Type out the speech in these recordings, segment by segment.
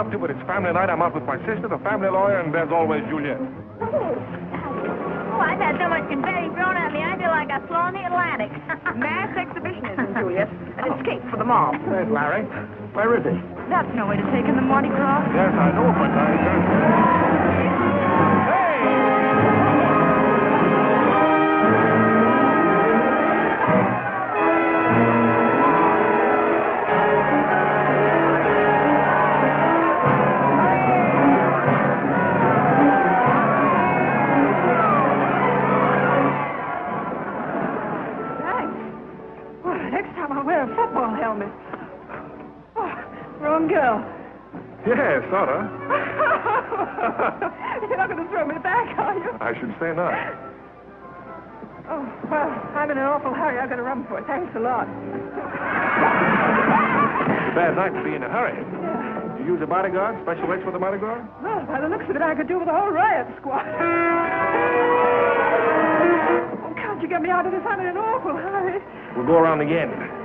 up to, but it's family night. I'm out with my sister, the family lawyer, and there's always Juliet. Oh, I've had so much confetti thrown at me, I feel like I flew on the Atlantic. Mass exhibitionism, Juliet. An escape for the mob. There's Larry. Where is he? That's no way to take in the Mardi Gras. Yes, I know, but yeah, sort of. You're not going to throw me back, are you? I should say not. Oh, well, I'm in an awful hurry. I've got to run for it. Thanks a lot. It's a bad night to be in a hurry. Yeah. You use a bodyguard? Special rates for the bodyguard? Well, by the looks of it, I could do with a whole riot squad. Oh, can't you get me out of this? I'm in an awful hurry. We'll go around again.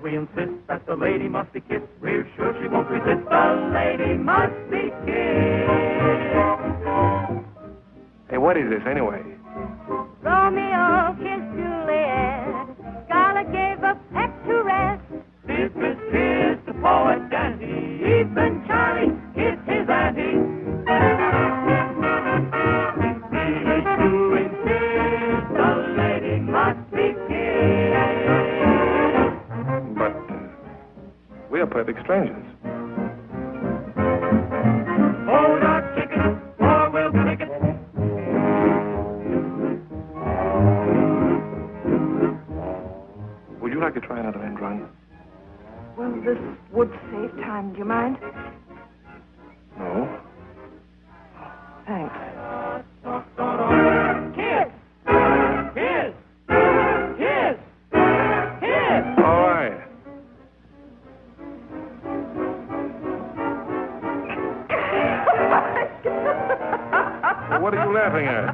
We insist that the lady must be kissed. We're sure she won't resist. The lady must be kissed. Hey, what is this, anyway? Romeo kissed Juliet. Scarlett gave a peck to rest. This is kiss the poet dandy. Even Charlie kissed his auntie. Really to insist. The lady must be kissed. We are perfect strangers. Hold our chicken, or we'll kick it. Would you like to try another end run? Well, this would save time. Do you mind? No. Thanks. Kiss! Kiss! Kiss! Kiss! All right. What are you laughing at?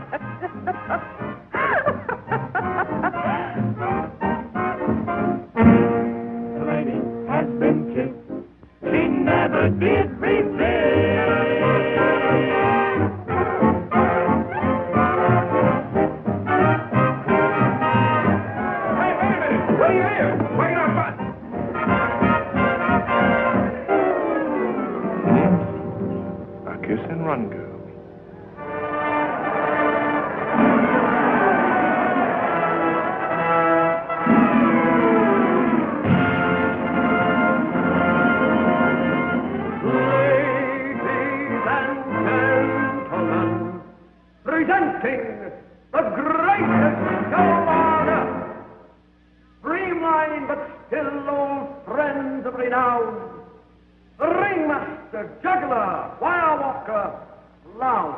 The lady has been kissed. She never did resist. Hey, wait a minute! What are you here? Why are you not fun? A kiss and run, girl. Presenting the greatest show on earth. Streamlined but still old friends of renown. The ringmaster, juggler, wire walker, clown,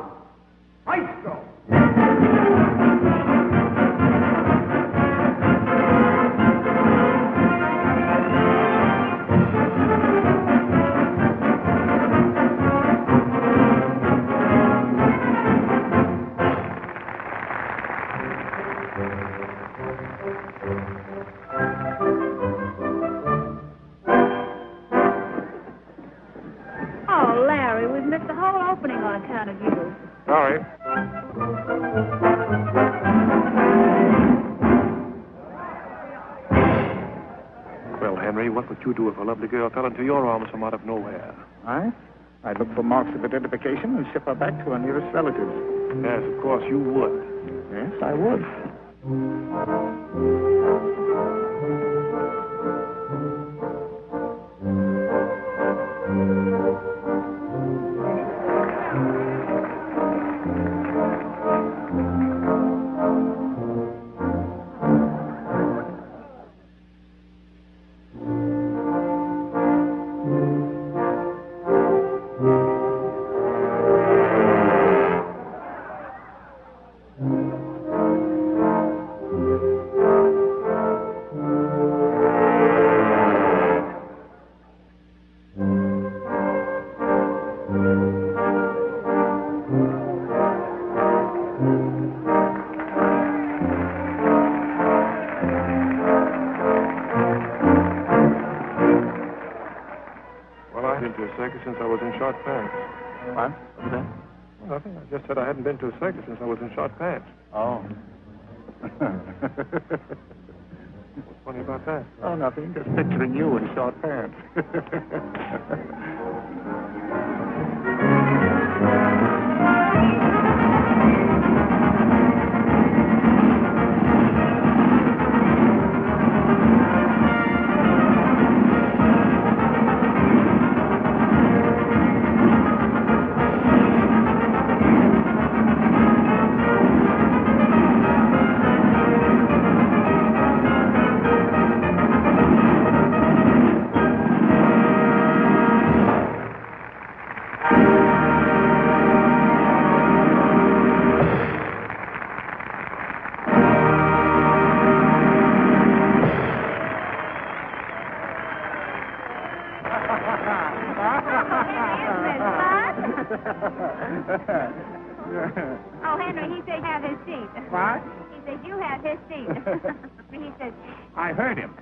maestro. missed the whole opening on account of you. Sorry. Well, Henry, what would you do if a lovely girl fell into your arms from out of nowhere? I'd look for marks of identification and ship her back to her nearest relatives. Yes, of course, you would. Yes, I would. to a circus since I was in short pants. What? What was that? Well, nothing. I just said I hadn't been to a circus since I was in short pants. Oh. What's funny about that? Oh, nothing. Just picturing you in short pants. Oh, Henry, he said have his seat. What? He said you have his seat. He said... I heard him.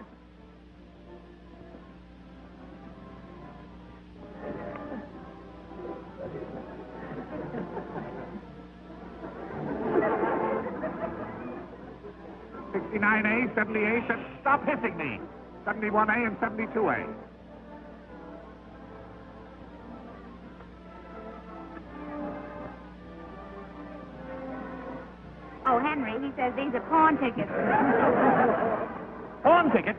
"69A, 78. Stop hissing me. 71A and 72A. Oh, Henry, he says these are pawn tickets. Pawn tickets?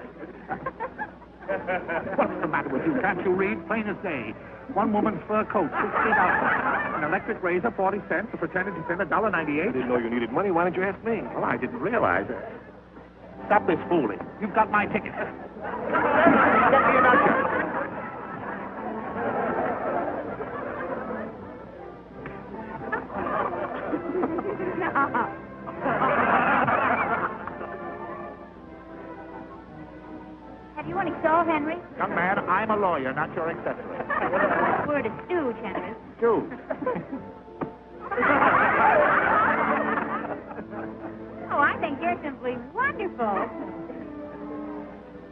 What's the matter with you? Can't you read? Plain as day. One woman's fur coat, $60. An electric razor, 40 cents. A pretended to send $1.98. I didn't know you needed money. Why didn't you ask me? Well, I didn't realize it. Stop this fooling. You've got my ticket. Get me an usher. Have you any soul, Henry? Young man, I'm a lawyer, not your accessory. We're to stooge, Henry. Dude. Oh, I think you're simply wonderful.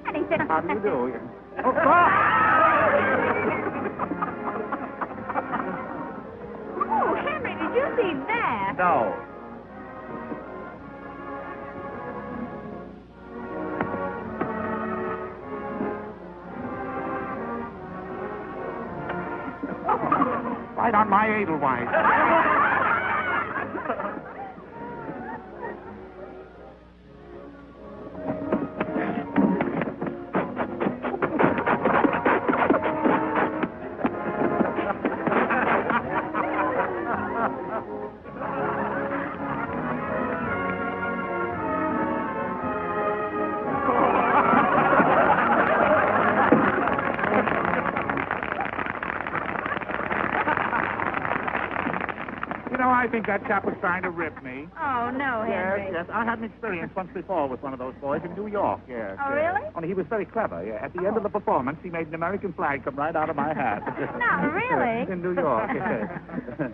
And he said... How do you do? Oh, Henry, did you see that? No. Right on my Edelweiss. I think that chap was trying to rip me. Oh, no, Henry. Yes. I had an experience once before with one of those boys in New York, yes. Oh, really? Only he was very clever, yeah. At the end of the performance, he made an American flag come right out of my hat. Not really? In New York, yes.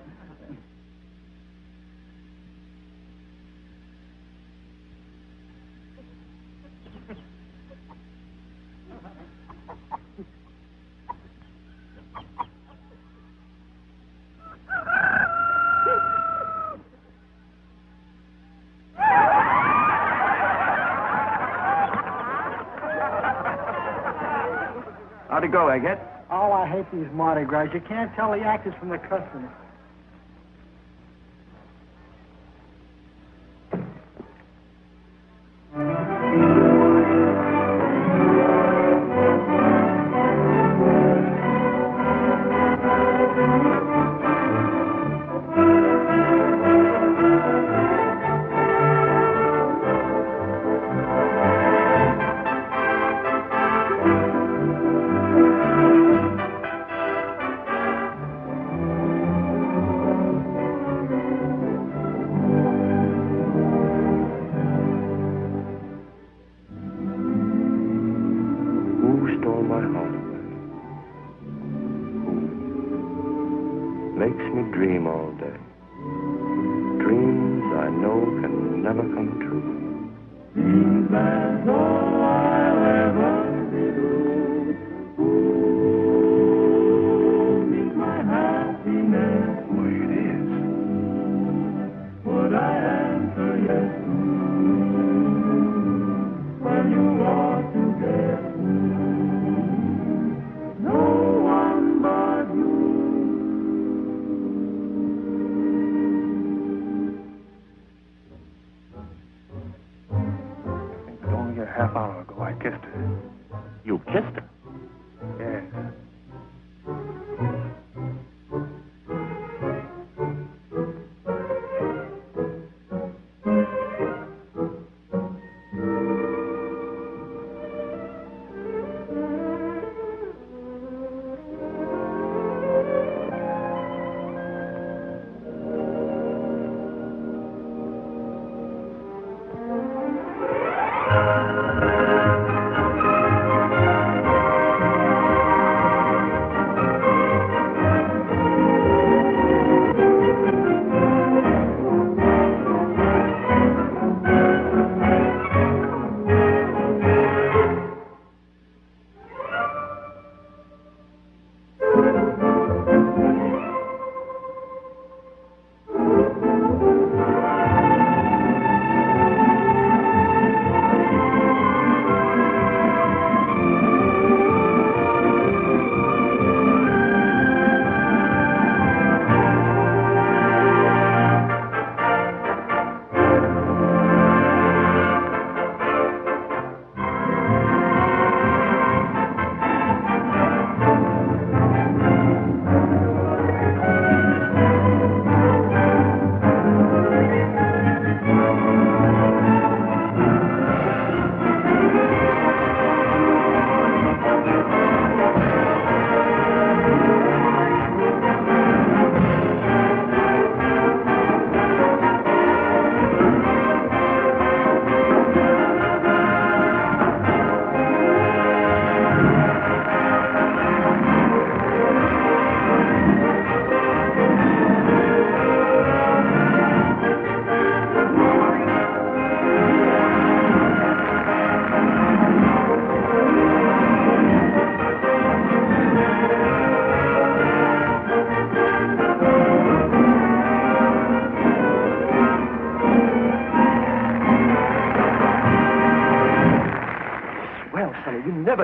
How'd it go, Egghead? Oh, I hate these Mardi Gras. You can't tell the actors from the customers.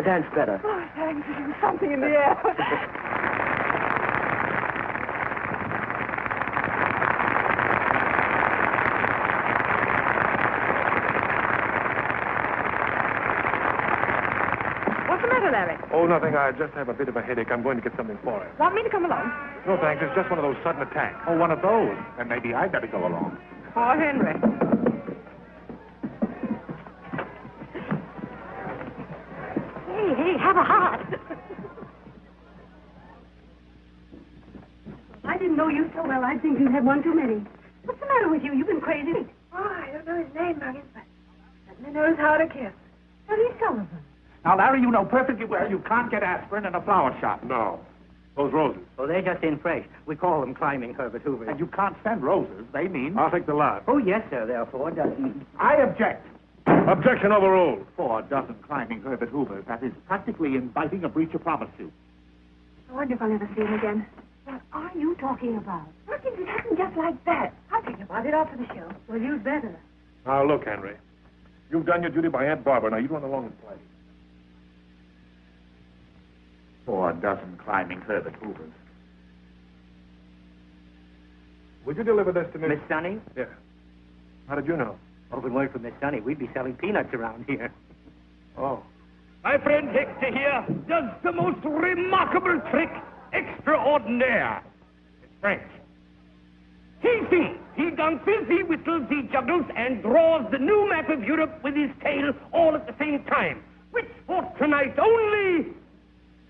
dance better. Oh, thanks. There's something in the air. What's the matter, Larry? Oh, nothing. I just have a bit of a headache. I'm going to get something for it. Want me to come along? No, thanks. It's just one of those sudden attacks. Oh, one of those. Then maybe I'd better go along. Poor Henry. Hey, have a heart. I didn't know you so well. I'd think you'd had one too many. What's the matter with you? You've been crazy. Oh, I don't know his name, Muggins, but certainly knows how to kiss. Eddie Sullivan. Now, Larry, you know perfectly well you can't get aspirin in a flower shop. No. Those roses. Oh, they're just in fresh. We call them climbing Herbert Hoover. And you can't send roses. They mean... I'll take the lot. Oh, yes, sir. There are 4 dozen. I object. Objection overruled. 4 dozen climbing Herbert Hoovers. That is practically inviting a breach of promise suit. I wonder if I'll ever see him again. What are you talking about? Muggins, it happened just like that. I'll think about it after the show. Well, you'd better. Now, look, Henry. You've done your duty by Aunt Barbara. Now, you run along and play. 4 dozen climbing Herbert Hoovers. Would you deliver this to me? Miss Sonny? Yeah. How did you know? Oh, if it weren't for Miss Sonny, we'd be selling peanuts around here. Oh. My friend Hector here does the most remarkable trick extraordinaire. It's French. He sings, he dances, he whistles, he juggles, and draws the new map of Europe with his tail all at the same time. Which for tonight only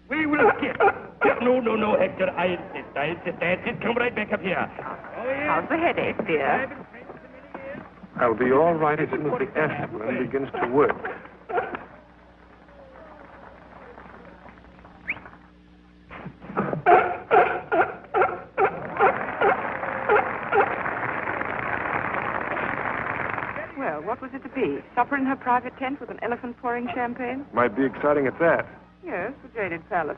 we will skip. No, Hector, I insist. That's it. Come right back up here. Oh, yes. How's the headache, dear? I'll be all right as soon as the aspirin begins to work. Well, what was it to be? Supper in her private tent with an elephant pouring champagne? Might be exciting at that. Yes, the Jaded Palace.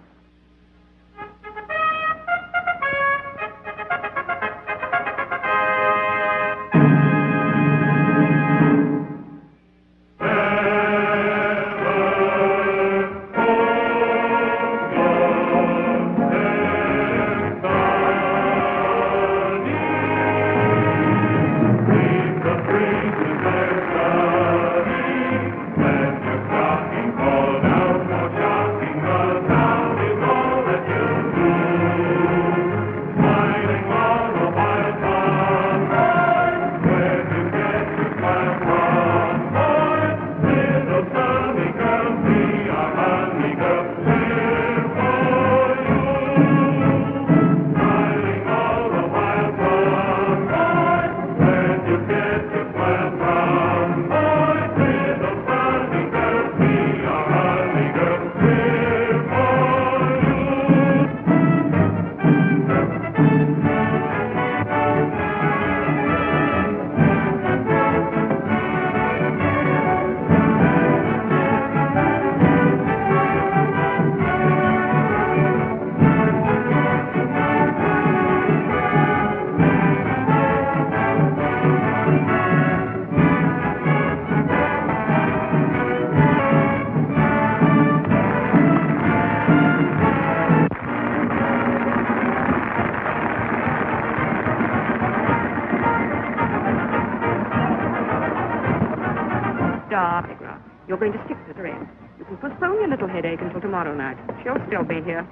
You're going to stick with her in. You can postpone your little headache until tomorrow night. She'll still be here.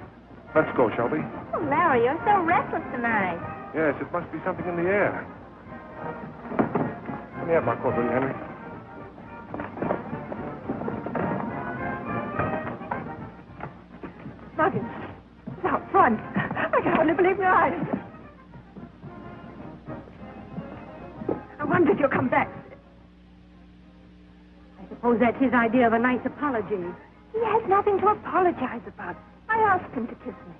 Let's go, shall we? Oh, Larry, you're so restless tonight. Yes, it must be something in the air. Let me have my coat, will you, Henry? Muggins, it's out front. I can hardly believe my eyes. I wonder if you'll come back. I suppose that's his idea of a nice apology. He has nothing to apologize about. I asked him to kiss me.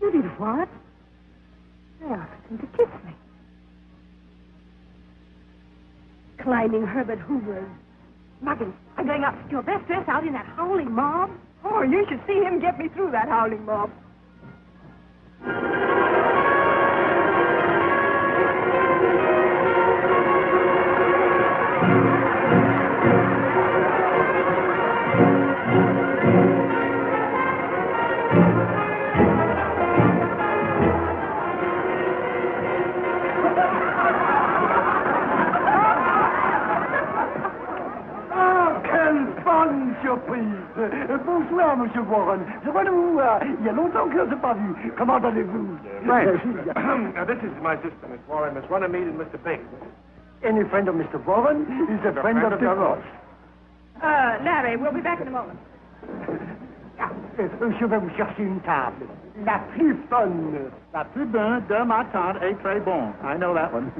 You did what? I asked him to kiss me. Climbing Herbert Hoover's. Muggins, I'm going up to your best dress out in that howling mob. Oh, you should see him get me through that howling mob. Bonsoir, Monsieur Warren. Je vois nous. Il y a longtemps que je ne pas vu. Comment allez-vous? French. Now, this is my sister, Miss Warren, Miss Runnymede, and Mr. Bing. Any friend of Mr. Warren is a friend of the Ross. Larry, we'll be back in a moment. Je vais vous chercher une table. La plus bonne. La plus bonne de ma tante est très bon. I know that one.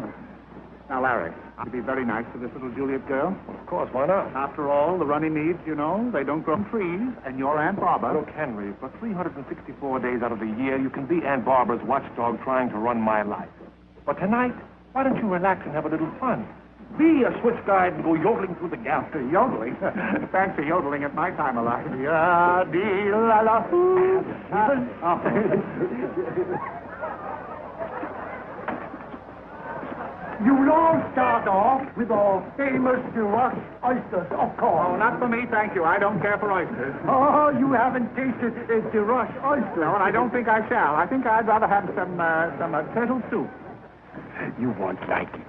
Now, Larry, you'd be very nice to this little Juliet girl. Of course, why not? After all, the Runnymedes, you know, they don't grow on trees, and you're Aunt Barbara. Look, Henry, for 364 days out of the year, you can be Aunt Barbara's watchdog trying to run my life. But tonight, why don't you relax and have a little fun? Be a Swiss guide and go yodeling through the gap. Yodeling? Fancy yodeling at my time of life. Ya di la la hoo. You'll all start off with our famous Rush oysters, of course. Oh, not for me, thank you. I don't care for oysters. Oh, you haven't tasted the Rush oysters. No, and I don't think I shall. I think I'd rather have some turtle soup. You won't like it.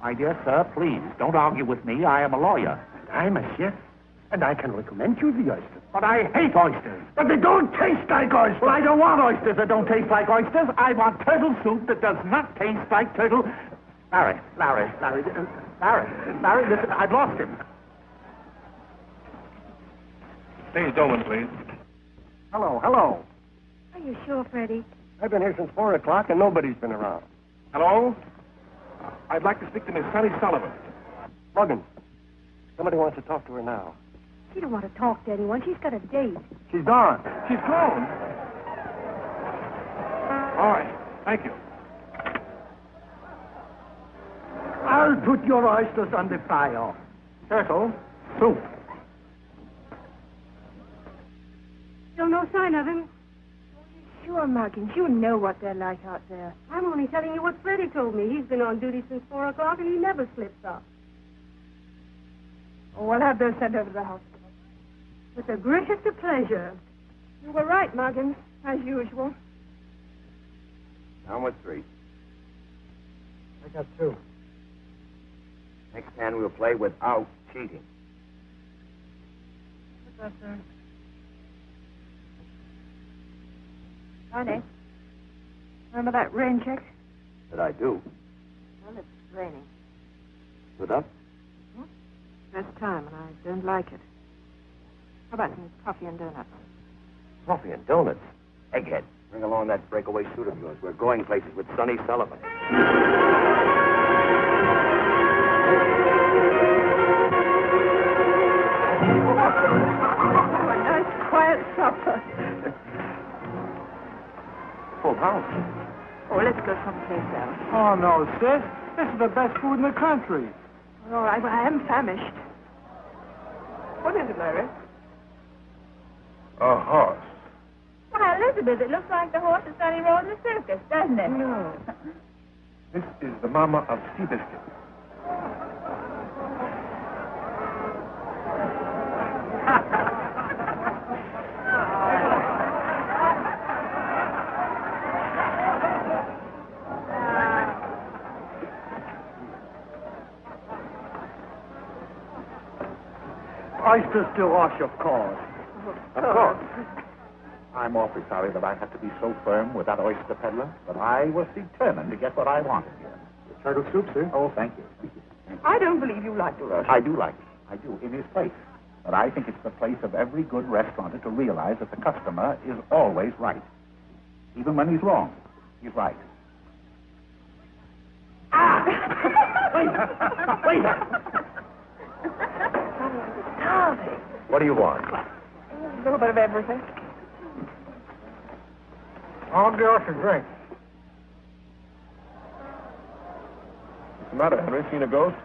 My dear sir, please, don't argue with me. I am a lawyer. I'm a chef, and I can recommend you the oysters. But I hate oysters. But they don't taste like oysters. Well, I don't want oysters that don't taste like oysters. I want turtle soup that does not taste like turtle... Larry, listen, I've lost him. Please, Dolan, please. Hello. Are you sure, Freddie? I've been here since 4 o'clock, and nobody's been around. Hello? I'd like to speak to Miss Sonny Sullivan. Muggins, somebody wants to talk to her now. She don't want to talk to anyone. She's got a date. She's gone. She's gone. All right. Thank you. I'll put your oysters on the fire. Turtle soup. Still no sign of him? Sure, Muggins. You know what they're like out there. I'm only telling you what Freddie told me. He's been on duty since 4 o'clock, and he never slips up. Oh, we'll have those sent over to the hospital. With the greatest of pleasure. You were right, Muggins, as usual. Down with 3. I got 2. Next hand we'll play without cheating. What's that, sir? Honey, remember that rain check? That I do. Well, it's raining. Put up? First time, and I don't like it. How about some coffee and donuts? Coffee and donuts. Egghead, bring along that breakaway suit of yours. We're going places with Sonny Sullivan. A nice, quiet supper. Full house. Oh, let's go someplace else. Oh, no, sis. This is the best food in the country. All right, well, I am famished. What is it, Larry? A horse. Why, Elizabeth, it looks like the horse that Sonny rode in the circus, doesn't it? No. This is the mama of Seabiscuit. Oysters to wash, of course. Of course. I'm awfully sorry that I have to be so firm with that oyster peddler, but I was determined to get what I wanted here. Turtle soup, sir. Oh, thank you. I don't believe you like the Russian. I do like it. I do, in his place. But I think it's the place of every good restaurateur to realize that the customer is always right. Even when he's wrong, he's right. Wait. What do you want? A little bit of everything. I'll get us a drink. What's the matter, Henry? Seen a ghost?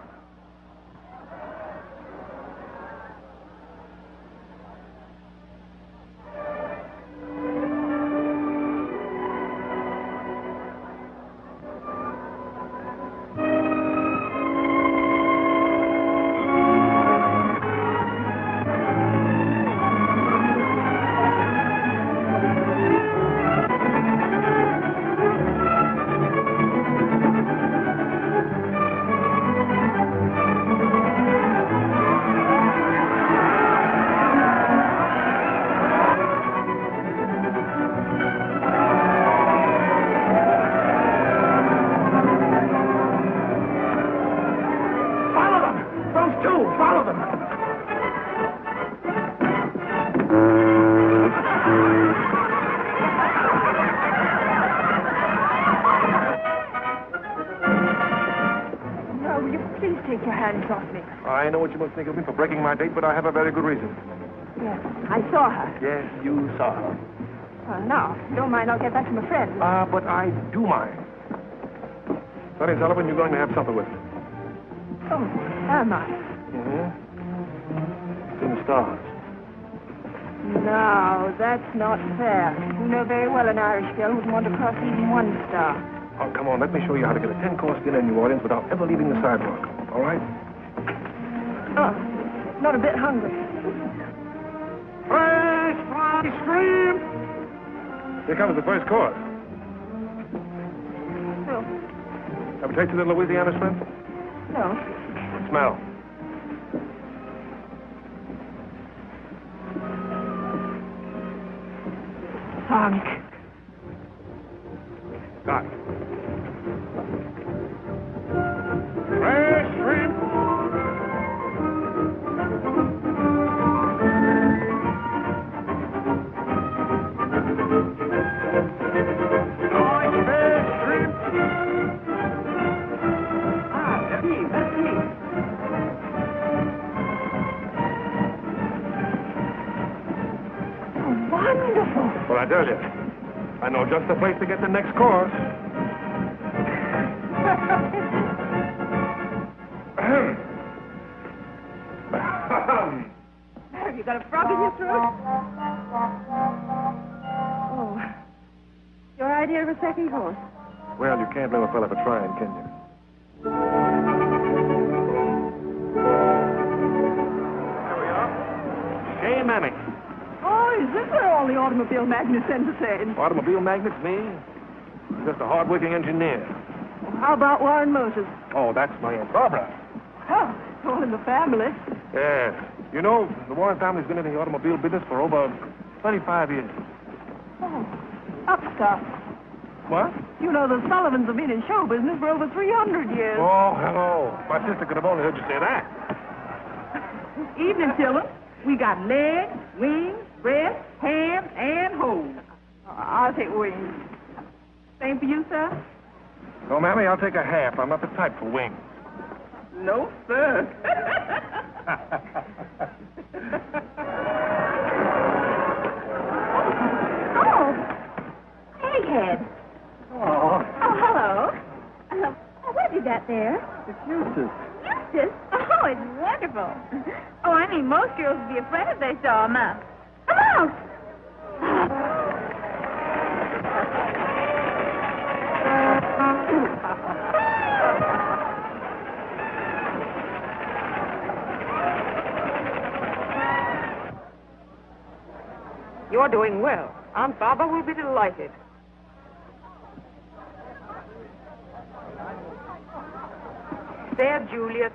take your hands off me. I know what you must think of me for breaking my date, but I have a very good reason. Yes, I saw her. Yes, you saw her. Well, now, if you don't mind, I'll get back to my friend. But I do mind. Sonny Sullivan, you're going to have supper with me. Oh, am I? Mm-hmm. It's in the stars. No, that's not fair. You know very well an Irish girl wouldn't want to cross even one star. Oh, come on, let me show you how to get a 10-course dinner in New Orleans without ever leaving the sidewalk. All right? Oh, not a bit hungry. Fresh fried shrimp! Here comes the first course. No. Ever tasted the Louisiana shrimp? No. Smell. Funk. Got it. Fresh shrimp! Well, I tell you, I know just the place to get the next course. Have you got a frog in your throat? Oh. Your idea of a second course? Well, you can't blame a fella for trying, can you? There we are. Hey, Mammy. Oh, is this where all the automobile magnets entertain? Automobile magnets, me? Just a hard-working engineer. How about Warren Moses? Oh, that's my Aunt Barbara. Oh, it's all in the family. Yes. You know, the Warren family's been in the automobile business for over 25 years. Oh, upstart. What? You know, the Sullivans have been in show business for over 300 years. Oh, hello. My sister could have only heard you say that. Evening, Tilton. We got legs, wings, breast, ham, and hose. I'll take wings. Same for you, sir? No, Mammy, I'll take a half. I'm not the type for wings. No, sir. Oh, Egghead. Oh, Oh, hello. What have you got there? it's Eustace. Eustace? Oh, it's wonderful. Oh, I mean, most girls would be afraid if they saw a mouse. A mouse! You're doing well. Aunt Barbara will be delighted. There, Juliet.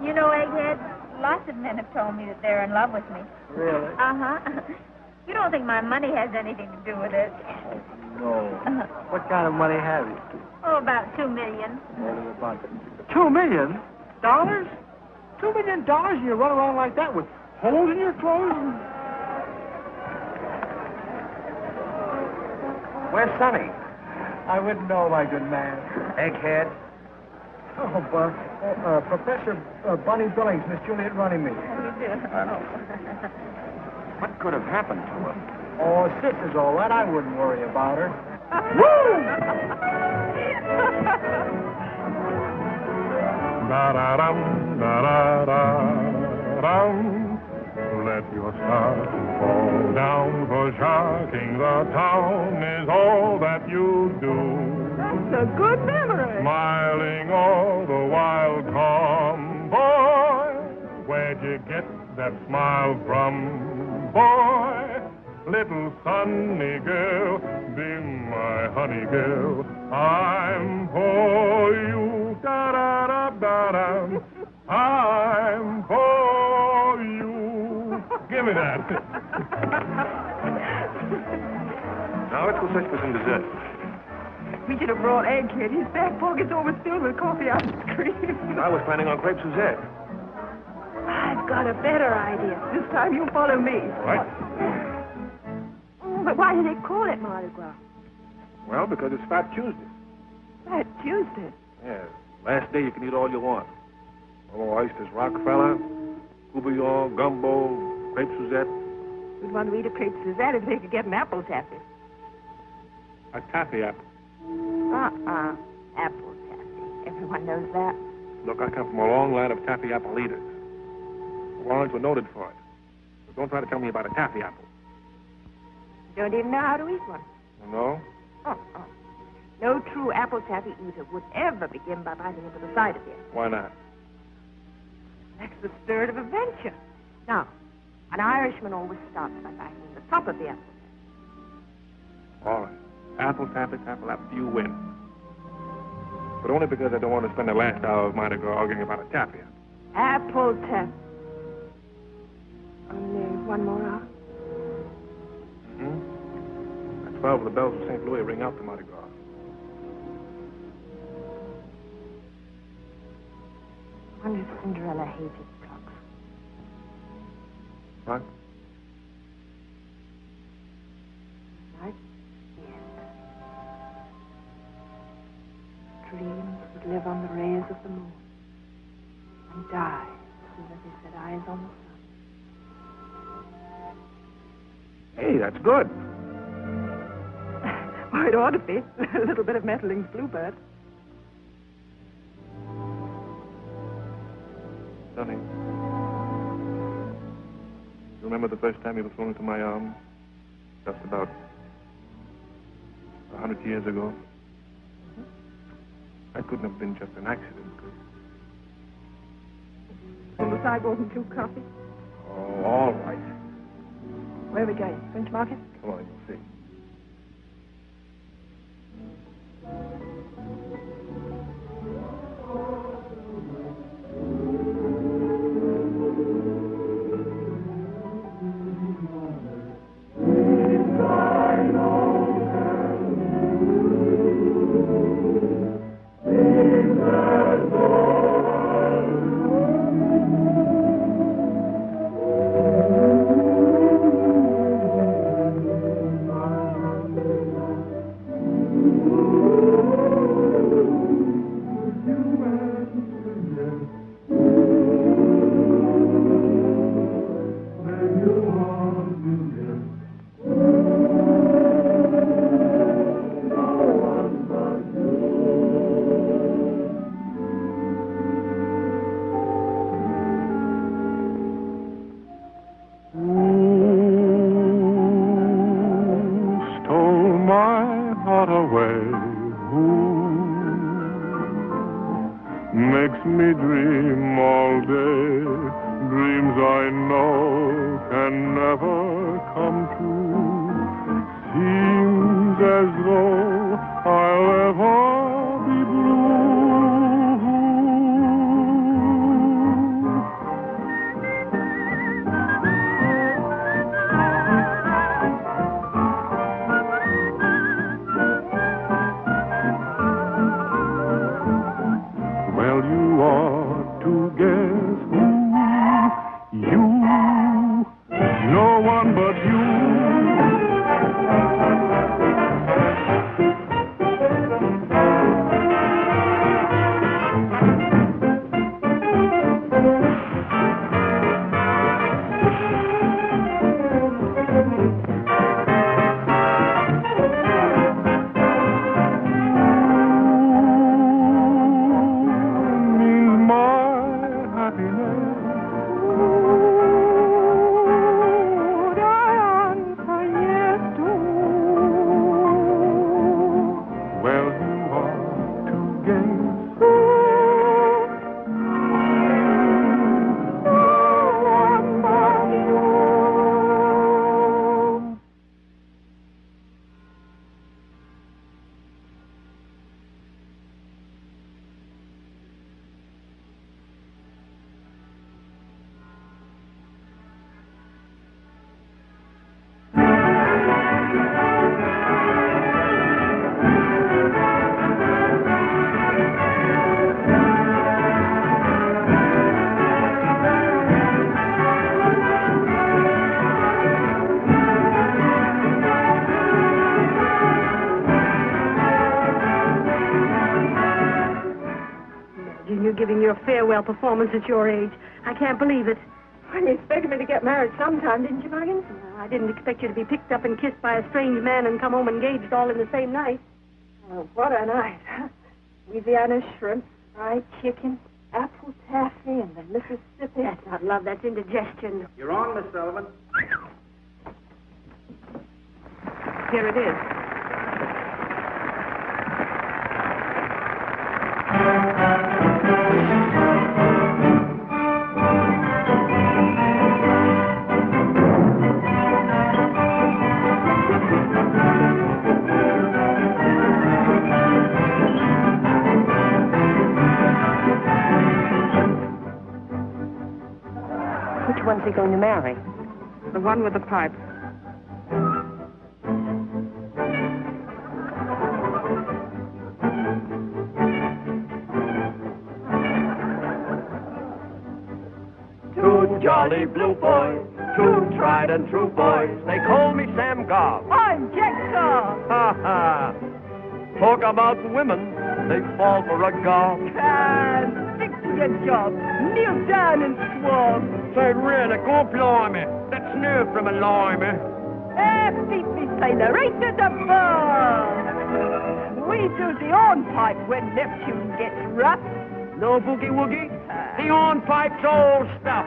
You know, Egghead, lots of men have told me that they're in love with me. Really? Uh-huh. You don't think my money has anything to do with it? No. What kind of money have you? Oh, about $2 million. $2 million? $2 million and you run around like that with holes in your clothes? Where's Sonny? I wouldn't know, my good man. Egghead. Oh, Professor Bunny Billings, Miss Juliet Runnymede. What could have happened to her? Oh, sister's all right. I wouldn't worry about her. Da-da-dum, da-da-da-dum. Let your stars fall down, for sharking the town is all that you do. That's a good memory. Smiling all the while, come, boy. Where'd you get that smile from, boy? Little sunny girl, be my honey girl. I'm for you, da-da-da-da-da. I'm for you. Give me that. Now let's go search for some dessert. We should have brought Egghead. His back pocket's overfilled with coffee ice cream. I was planning on crepe Suzette. I've got a better idea. This time you follow me. Right? Oh, but why do they call it Mardi Gras? Well, because it's Fat Tuesday. Fat Tuesday. Yeah, last day you can eat all you want. Oh, oysters, Rockefeller, Coubillon, gumbo, crepe Suzette. We'd want to eat a crepe Suzette if they could get an apple taffy. A taffy apple. Apple taffy. Everyone knows that. Look, I come from a long line of taffy apple eaters. The Warrens were noted for it. So don't try to tell me about a taffy apple. You don't even know how to eat one. No? Oh. No true apple taffy eater would ever begin by biting into the side of it. Why not? That's the spirit of adventure. Now, an Irishman always starts by biting the top of the apple. All right. Apple, taffy, you win. But only because I don't want to spend the last hour of Mardi Gras arguing about a taffy apple. Apple taffy. Only one more hour? Mm-hmm. At 12, the bells of St. Louis ring out to Mardi Gras. I wonder if Cinderella hated clocks. What? Night? Yes. Dreams would live on the rays of the moon and die as soon as they set eyes on the sun. Hey, that's good. Oh, it ought to be. A little bit of Mettling's Bluebird. Sonny, you remember the first time you were thrown into my arms? Just about 100 years ago. That couldn't have been just an accident, could it? On the sidewalk and 2 coffee. Oh, all right. Where are we going? French Market? Come on, you'll see. Makes me dream all day, dreams I know can never come true. Seems as though I'll ever be blue. Well, you ought to guess who you, no one but you. your farewell performance at your age. I can't believe it. Well, you expected me to get married sometime, didn't you, Muggins? No, I didn't expect you to be picked up and kissed by a strange man and come home engaged all in the same night. Oh, what a night. Louisiana shrimp, fried chicken, apple taffy, and the Mississippi. That's not love, that's indigestion. You're on, Miss Sullivan. Here it is. Which one's he going to marry? The one with the pipe. Two jolly blue boys, two tried and true boys. They call me Sam Gobb. I'm Jack Gobb. Ha ha! Talk about women, they fall for a gob. Stick to your job. Kneel down and swab. Say, really, go blimey. That's new from a limey. Beat me, sailor, right to the ball. We do the hornpipe when Neptune gets rough. No boogie-woogie? The hornpipe's all stuff.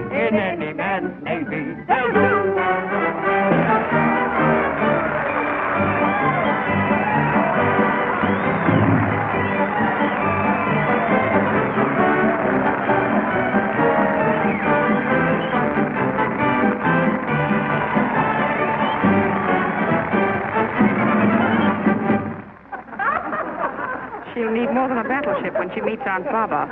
In any man's navy, they'll do. She'll need more than a battleship when she meets Aunt Baba.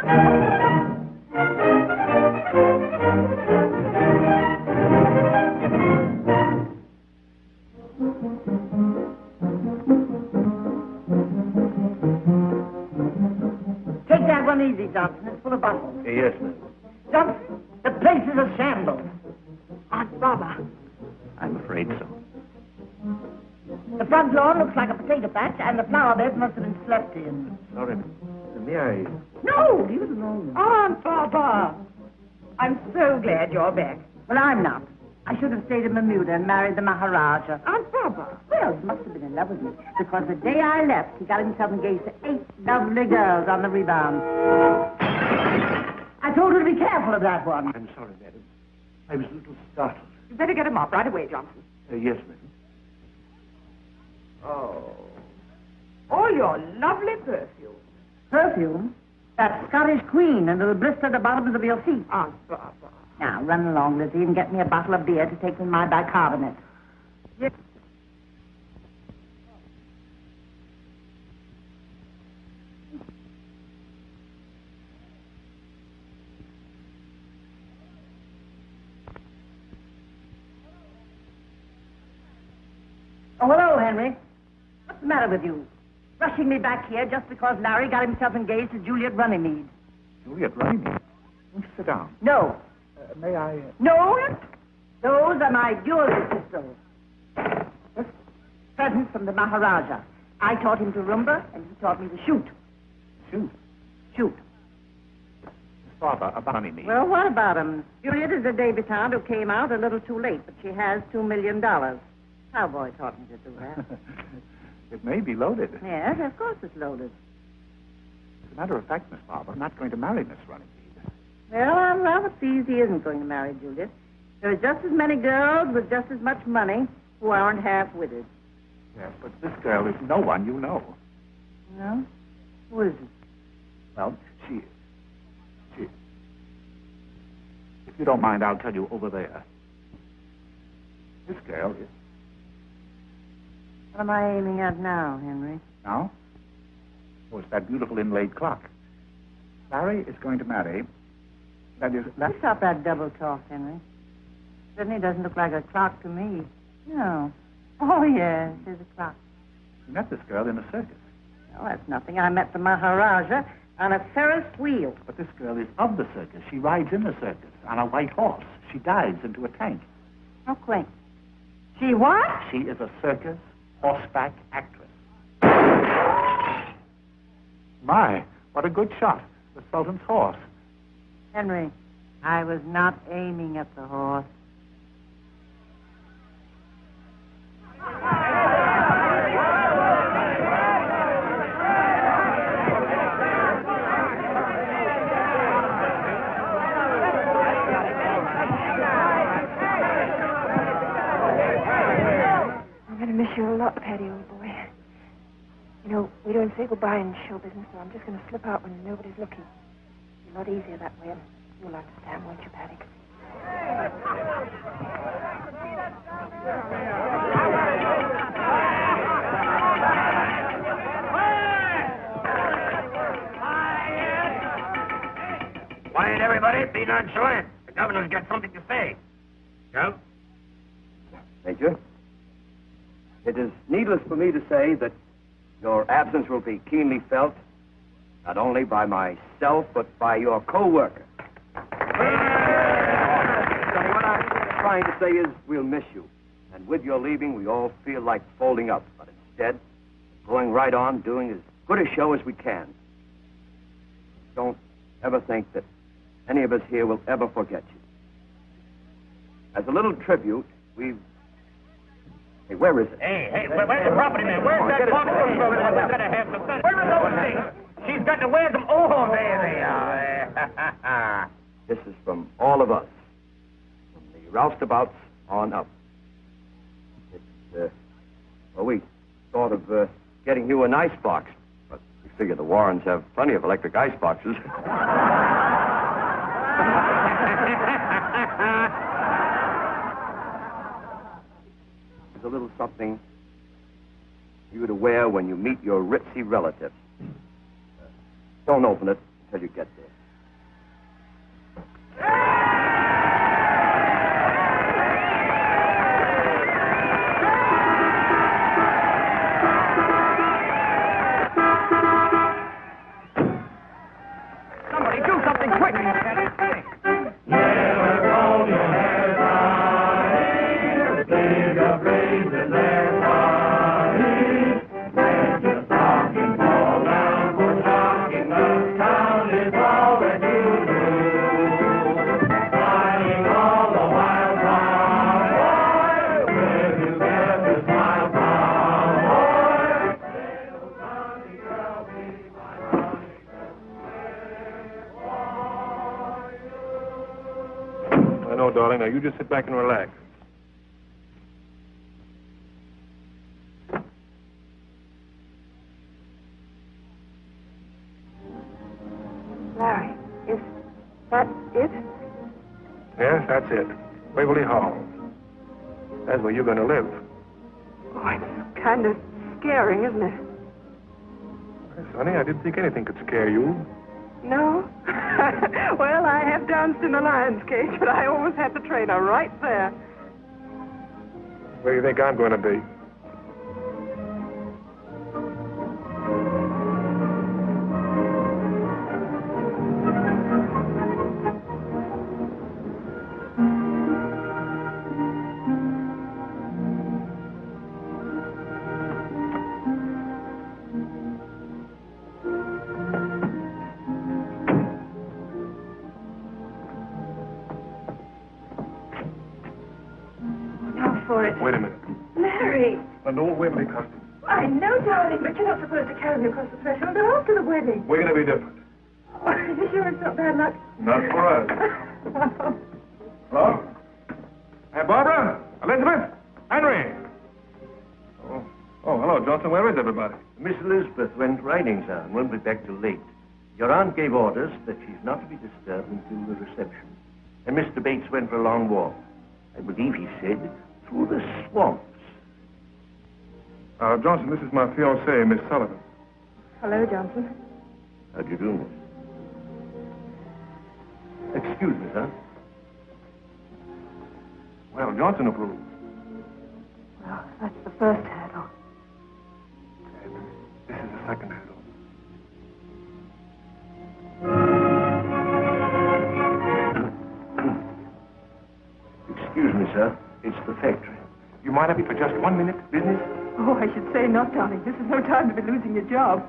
Take that one easy, Johnson. It's full of bottles. Yes, ma'am. Johnson, the place is a shambles. Aunt Baba. I'm afraid so. The front lawn looks like a potato patch, and the flower bed must have been slept in. Sorry. May I? No, leave it alone. Aunt Baba. I'm so glad you're back. Well, I'm not. I should have stayed in Bermuda and married the Maharaja. Aunt Baba. Well, he must have been in love with me, because the day I left, he got himself engaged to 8 lovely girls on the rebound. I told her to be careful of that one. I'm sorry, madam. I was a little startled. You better get him up right away, Johnson. Yes, madam. Oh, your lovely perfume. Perfume? That Scottish Queen, and it'll blister the bottoms of your feet. Aunt Baba. Now, run along, Lizzie, and get me a bottle of beer to take in my bicarbonate. Yes. Oh, hello, Henry. What's the matter with you? Rushing me back here just because Larry got himself engaged to Juliet Runnymede. Juliet Runnymede. Won't you sit down? No. May I? No? Those are my jewelry pistols. Yes. Presents from the Maharaja. I taught him to rumba, and he taught me to shoot. Shoot. Shoot. Father, about Runnymede. Well, what about him? Juliet is a debutante who came out a little too late, but she has $2 million. Cowboy taught me to do that. It may be loaded. Yes, of course it's loaded. As a matter of fact, Miss Barber, I'm not going to marry Miss Runnymede. Well, I'm rather pleased he isn't going to marry Juliet. There are just as many girls with just as much money who aren't half-witted. Yes, but this girl is no one you know. No? Who is it? Well, she... If you don't mind, I'll tell you over there. This girl is... What am I aiming at now, Henry? Now? Oh, it's that beautiful inlaid clock. Larry is going to marry... That is... Stop that double talk, Henry. Certainly doesn't look like a clock to me. No. Oh, yes, there's a clock. You met this girl in a circus. Oh, that's nothing. I met the Maharaja on a Ferris wheel. But this girl is of the circus. She rides in the circus on a white horse. She dives into a tank. How quaint. She what? She is a circus horseback actress. My, what a good shot. The Sultan's horse. Henry, I was not aiming at the horse. I'm going to miss you a lot, Paddy, old boy. You know, we don't say goodbye in show business, so I'm just going to slip out when nobody's looking. It's a lot easier that way, and you'll understand, won't you, Paddy? Quiet, everybody. Be nonchalant. The governor's got something to say. Joe? Major, it is needless for me to say that your absence will be keenly felt, not only by myself, but by your co-worker. What I'm trying to say is we'll miss you. And with your leaving, we all feel like folding up. But instead, going right on, doing as good a show as we can. Don't ever think that any of us here will ever forget you. As a little tribute, we've... Hey, where is it? Hey, where's the property man? Where's that box? We've got to have some fun. Where are those things? She's got to wear them. Oh, there they are. This is from all of us, from the roustabouts on up. It's, well, we thought of getting you an ice box, but we figure the Warrens have plenty of electric ice boxes. It's a little something for you to wear when you meet your ritzy relatives. Don't open it until you get there. Somebody do something quick. Darling, now you just sit back and relax. Larry, is that it? Yes, that's it. Waverly Hall. That's where you're going to live. Oh, it's kind of scary, isn't it? Well, Sonny, I didn't think anything could scare you. No? Well, I have danced in a lion's cage, but I always had the trainer right there. Where do you think I'm going to be? Wait a minute. Larry! An old Waverly costume. I know, darling, but you're not supposed to carry me across the threshold after the wedding. We're going to be different. Oh, are you sure it's not bad luck? Not for us. Hello? Hey, Barbara? Elizabeth? Henry? Oh, hello, Johnson. Where is everybody? Miss Elizabeth went riding, sir, and won't be back till late. Your aunt gave orders that she's not to be disturbed until the reception. And Mr. Bates went for a long walk. I believe he said through the swamps. Johnson, this is my fiancée, Miss Sullivan. Hello, Johnson. How do you do, miss? Excuse me, sir. Well, Johnson approves. Well, that's the first hurdle. This is the second hurdle. Excuse me, sir. It's the factory. You mind if we for just 1 minute? Business? Oh, I should say not, darling. This is no time to be losing your job.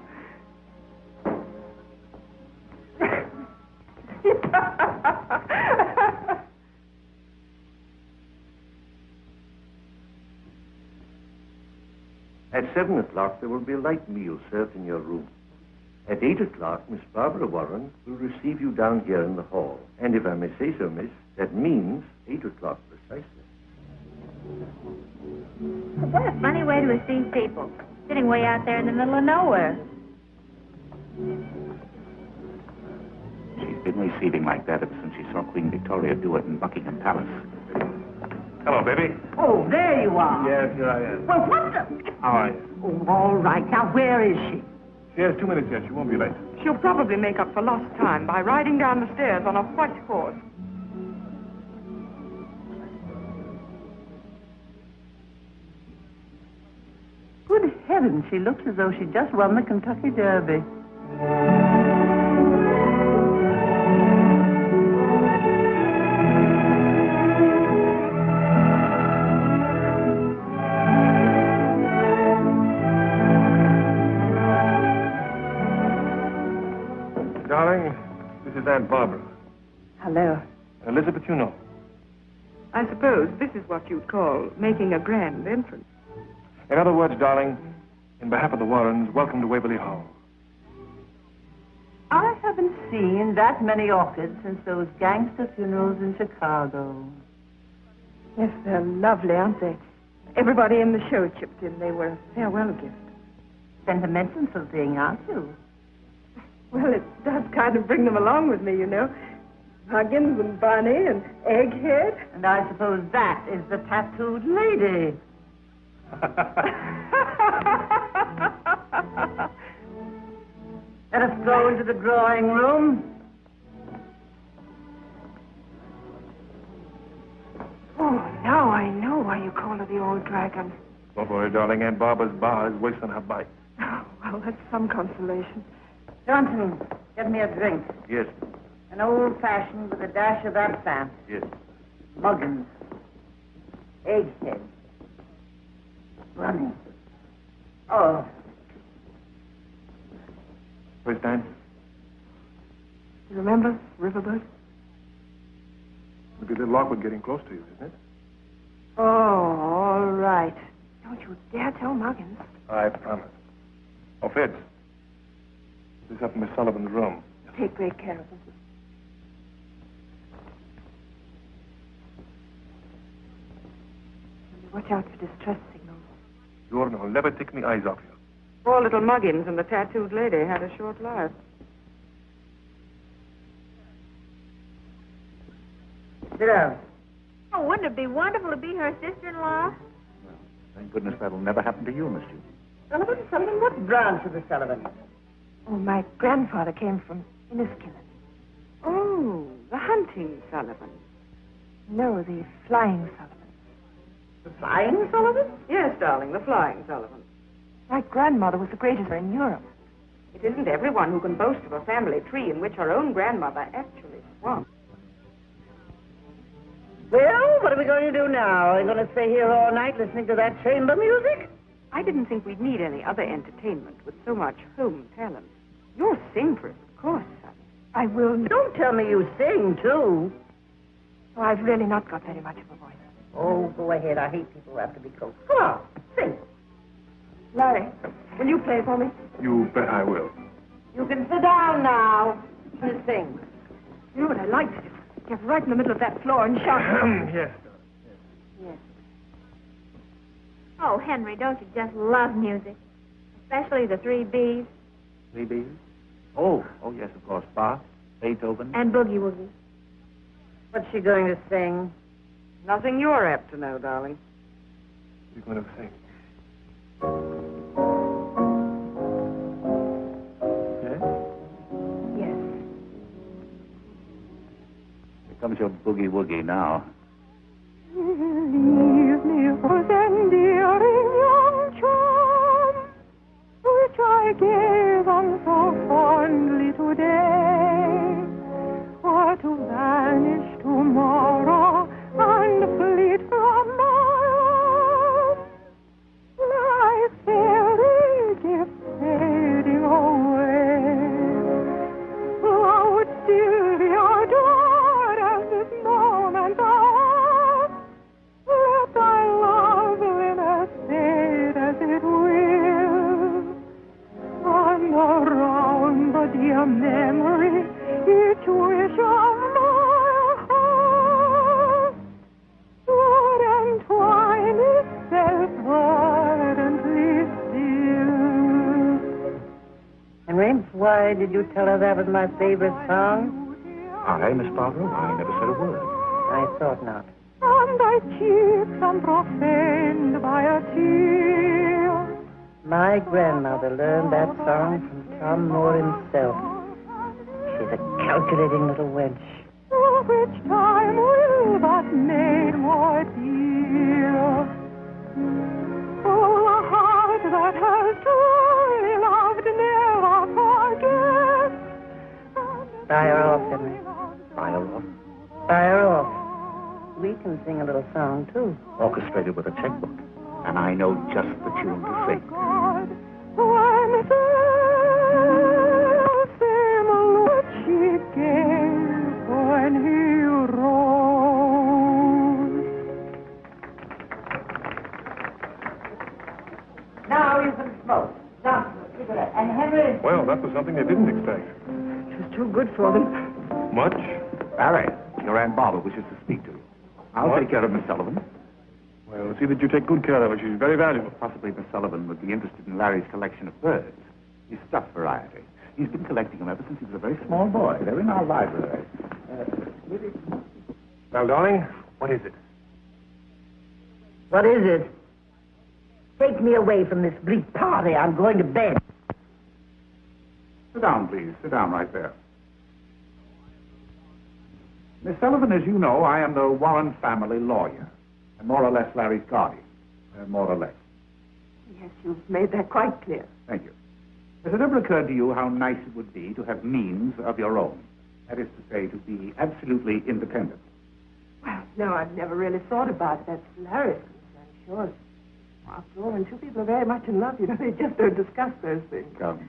At 7 o'clock, there will be a light meal served in your room. At 8 o'clock, Miss Barbara Warren will receive you down here in the hall. And if I may say so, miss, that means 8 o'clock precisely. What a funny way to receive people. Sitting way out there in the middle of nowhere. She's been receiving like that ever since she saw Queen Victoria do it in Buckingham Palace. Hello, baby. Oh, there you are. Yes, here I am. Well, what the... How are you? Oh, all right. Now, where is she? She has 2 minutes yet. She won't be late. She'll probably make up for lost time by riding down the stairs on a white horse. Good heavens, she looks as though she just won the Kentucky Derby. Darling, this is Aunt Barbara. Hello. Elizabeth, you know. I suppose this is what you'd call making a grand entrance. In other words, darling, in behalf of the Warrens, welcome to Waverly Hall. I haven't seen that many orchids since those gangster funerals in Chicago. Yes, they're lovely, aren't they? Everybody in the show chipped in. They were a farewell gift. Sentimental sort of thing, aren't you? Well, it does kind of bring them along with me, you know. Muggins and Barney and Egghead. And I suppose that is the tattooed lady. Let us go into the drawing room. Oh, now I know why you call her the old dragon. Don't worry, darling. Aunt Barbara's bar is wasting her bite. Oh, well, that's some consolation. Johnson, get me a drink. Yes, An old-fashioned with a dash of absinthe. yes. Muggins. Egghead. Running. Oh, First time? You remember Riverbird? It'll be a little awkward getting close to you, isn't it? Oh, all right. Don't you dare tell Muggins. I promise. Oh, Fitz. This is up in Miss Sullivan's room. Take great care of him. Watch out for distress signals. You'll never take me eyes off you. Poor little Muggins and the tattooed lady had a short life. sit down. Oh, wouldn't it be wonderful to be her sister-in-law? Thank goodness that'll never happen to you, Miss Juliet. Sullivan? What branch of the Sullivan? Oh, my grandfather came from Inescort. Oh, the hunting Sullivan. No, the flying Sullivan. The Flying Sullivan? Yes, darling, the flying Sullivan. My grandmother was the greatest in Europe. It isn't everyone who can boast of a family tree in which her own grandmother actually swung. Well, what are we going to do now? Are we going to stay here all night listening to that chamber music? I didn't think we'd need any other entertainment with so much home talent. You'll sing for us, of course, son. I will. Don't tell me you sing, too. Oh, I've really not got very much of a voice. Oh, go ahead. I hate people who have to be coached. Come on, sing. Larry, will you play for me? You bet I will. You can sit down now and sing. You know what I'd like to do? Get right in the middle of that floor and shout. Yes. Yes. Oh, Henry, don't you just love music? Especially the 3 Bs 3 Bs? Oh, yes, of course. Bach, Beethoven. and Boogie Woogie. What's she going to sing? Nothing you're apt to know, darling. You're going to sing. Yes? Yes. Here comes your boogie-woogie now. Leave me rose endearing young charm, which I gave on so fondly today, or to vanish tomorrow and fleet from my arms, my fairy gift fading away. Would still be adored as this moment thou art. Let thy loveliness fade as it will, and around the dear memory each wish of my heart would entwine itself ardently still. Henry, why did you tell her that was my favorite song? I, Miss Barbara? I never said a word. I thought not. And thy cheeks unprofaned by a tear. My grandmother learned that song from Tom Moore himself. She's a calculating little wench. Which time will but made more dear. Oh, a heart that has truly loved never forgets. Fire her off, Henry. Fire off. Fire her off. We can sing a little song, too. Orchestrated with a checkbook. And I know just the tune to sing. When same what she gave when he rose. Now you can smoke. Johnson, cigarette. And Henry... Well, that was something they didn't expect. It was too good for them. Much? Barry, your Aunt Barbara wishes to speak to you. I'll take care of Miss Sullivan. Well, see that you take good care of her. She's very valuable. Possibly Miss Sullivan would be interested in Larry's collection of birds. His stuffed variety. He's been collecting them ever since he was a very small boy. They're in our library. Now, darling, what is it? What is it? Take me away from this bleak party. I'm going to bed. Sit down, please. Sit down right there. Miss Sullivan, as you know, I am the Warren family lawyer. And more or less Larry's guardian. More or less. Yes, you've made that quite clear. Thank you. Has it ever occurred to you how nice it would be to have means of your own? That is to say, to be absolutely independent. Well, no, I've never really thought about it. That's Larry's concern, sure. After all, when two people are very much in love, you know, they just don't discuss those things. Come.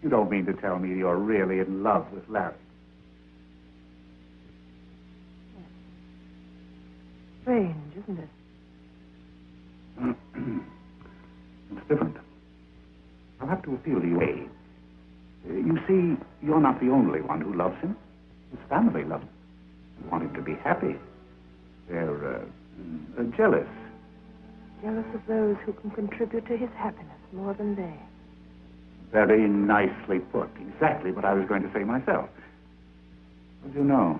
You don't mean to tell me you're really in love with Larry? Strange, isn't it? It's different. I'll have to appeal to you. You see, you're not the only one who loves him. His family loves him. They want him to be happy. They're jealous. Jealous of those who can contribute to his happiness more than they. Very nicely put. Exactly what I was going to say myself. What do you know?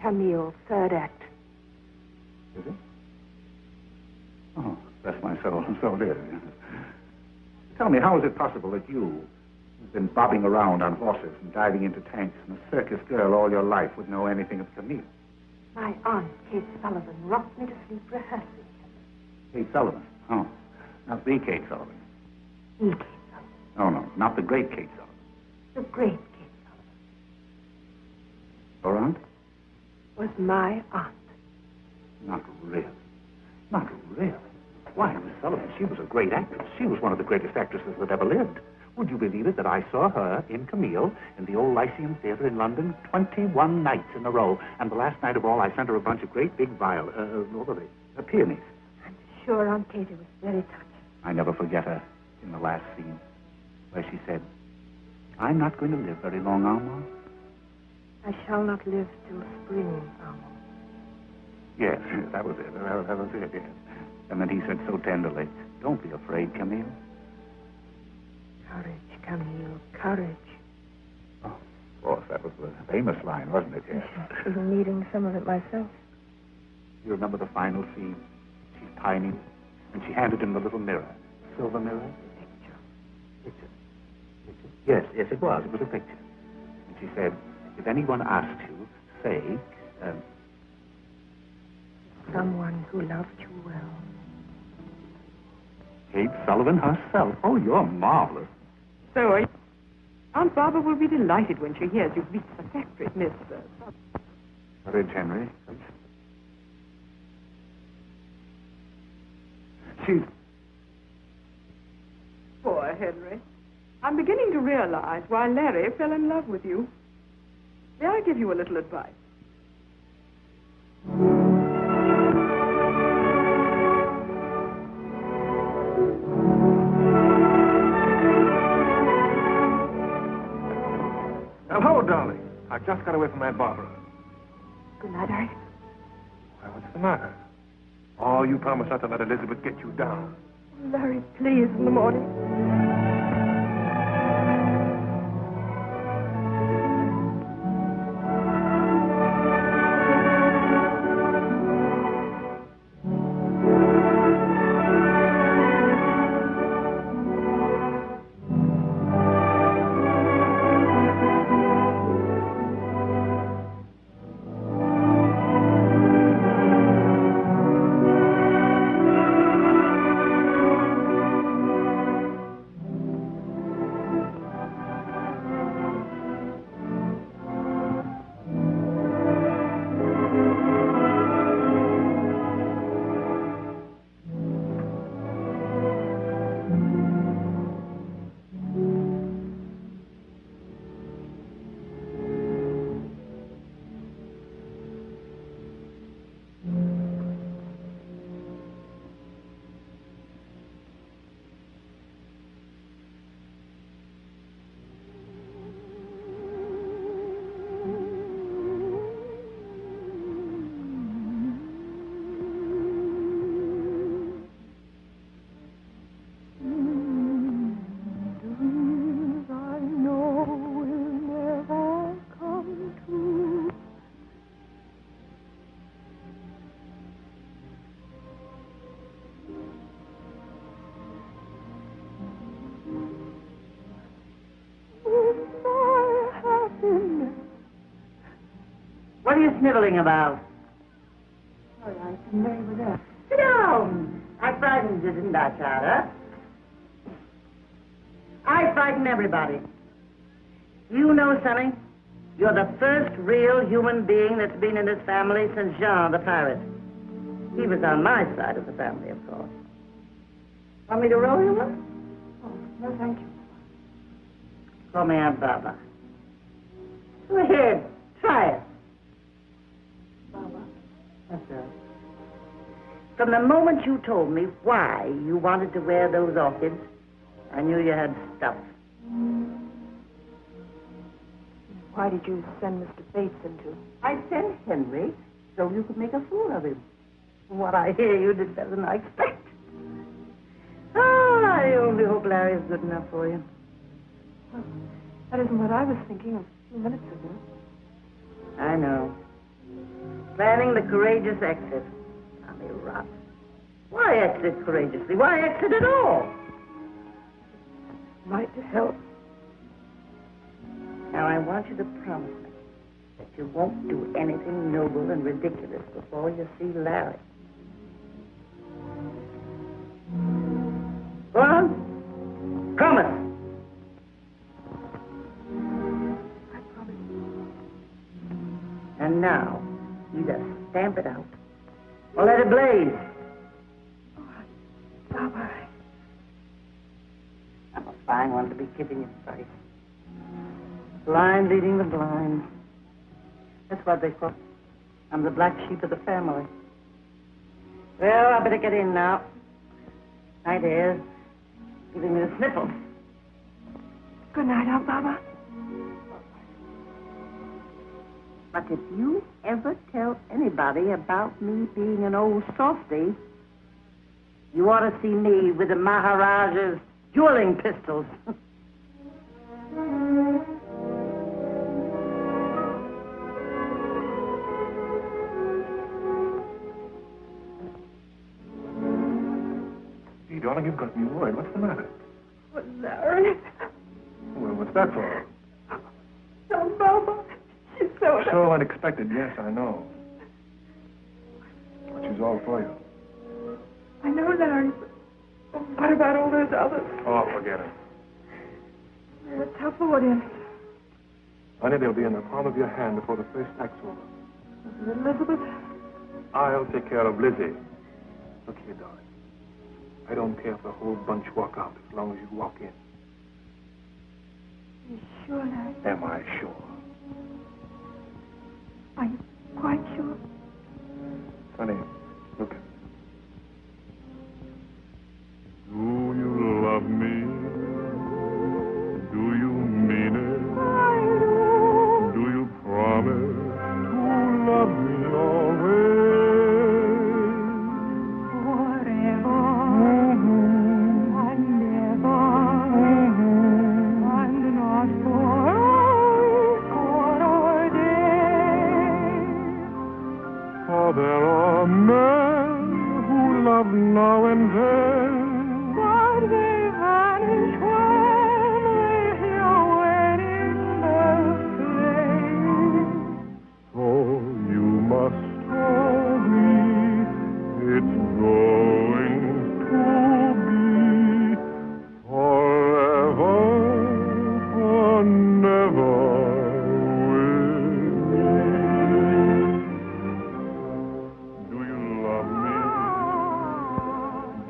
Camille, third act. Is it? Oh, bless my soul. So it is. Tell me, how is it possible that you, who've been bobbing around on horses and diving into tanks and a circus girl all your life, would know anything of Camille? My aunt, Kate Sullivan, rocked me to sleep rehearsing. Kate Sullivan? Oh, not the Kate Sullivan. The Kate Sullivan. Oh, no, not the great Kate Sullivan. The great Kate Sullivan. Your aunt? Was my aunt. Not really. Not really. Why, Miss Sullivan, she was a great actress. She was one of the greatest actresses that ever lived. Would you believe it that I saw her in Camille in the old Lyceum Theatre in London 21 nights in a row, and the last night of all I sent her a bunch of great big peonies. I'm sure Aunt Katie was very touched. I never forget her in the last scene, where she said, "I'm not going to live very long, Armand." I shall not live till spring, Armand. Yes, that was it. That was it, yes. And then he said so tenderly, "Don't be afraid, Camille." Courage, Camille, courage. Oh, of course, that was the famous line, wasn't it? Yes. I've been needing some of it myself. You remember the final scene? She's tiny, and she handed him the little mirror. Silver mirror? Picture. Yes, it was. It was a picture. And she said, if anyone asks you, say, Someone who loved you well. Kate Sullivan herself. Oh, you're marvelous. So are you? Aunt Barbara will be delighted when she hears you've reached the factory, Miss... Courage, Henry. She's... Poor Henry. I'm beginning to realize why Larry fell in love with you. May I give you a little advice? Hello, darling. I just got away from Aunt Barbara. Good night, Harry. Why, what's the matter? Oh, you promised not to let Elizabeth get you down. Larry, please, in the morning. What are you sniveling about? Sorry, I didn't know you were there. Sit down. I frightened you, didn't I, child, huh? I frighten everybody. You know, Sonny, you're the first real human being that's been in this family since Jean the pirate. He was on my side of the family, of course. Want me to roll you one? Oh, no, thank you. Call me Aunt Barbara. Go ahead. Try it. Barbara. That's right. From the moment you told me why you wanted to wear those orchids, I knew you had stuff. Why did you send Mr. Bates into? I sent Henry so you could make a fool of him. From what I hear, you did better than I expect. Oh, I only hope Larry's good enough for you. Well, that isn't what I was thinking a few minutes ago. I know. Planning the courageous exit. Tommy rot. Why exit courageously? Why exit at all? Might help. Now, I want you to promise me that you won't do anything noble and ridiculous before you see Larry. Go on. Promise. I promise. And now, either stamp it out or let it blaze. Barbara. I'm a fine one to be kicking your face. Blind leading the blind. That's what they call it. I'm the black sheep of the family. Well, I better get in now. Night air's giving me a sniffle. Good night, Aunt Barbara. But if you ever tell anybody about me being an old softy, you ought to see me with the Maharaja's dueling pistols. darling, you've got me worried. What's the matter? Oh, Larry. Well, what's that for? Oh, Mama. She's so... So unexpected, yes, I know. But she's all for you. I know, Larry. But what about all those others? Oh, forget it. They're a tough audience. Honey, they'll be in the palm of your hand before the first act's over. Elizabeth? I'll take care of Lizzie. Look here, darling. I don't care if the whole bunch walk out as long as you walk in. You sure, Larry? Am I sure? Are you quite sure? Honey, look at me. Do you love me? Do you mean it? Do you promise to love me always? Forever and ever, and not for a week or a day. For there are men who love now and then, But they vanish when they hear wedding bells play. so you must agree it's going to be forever and ever with me. Do you love me?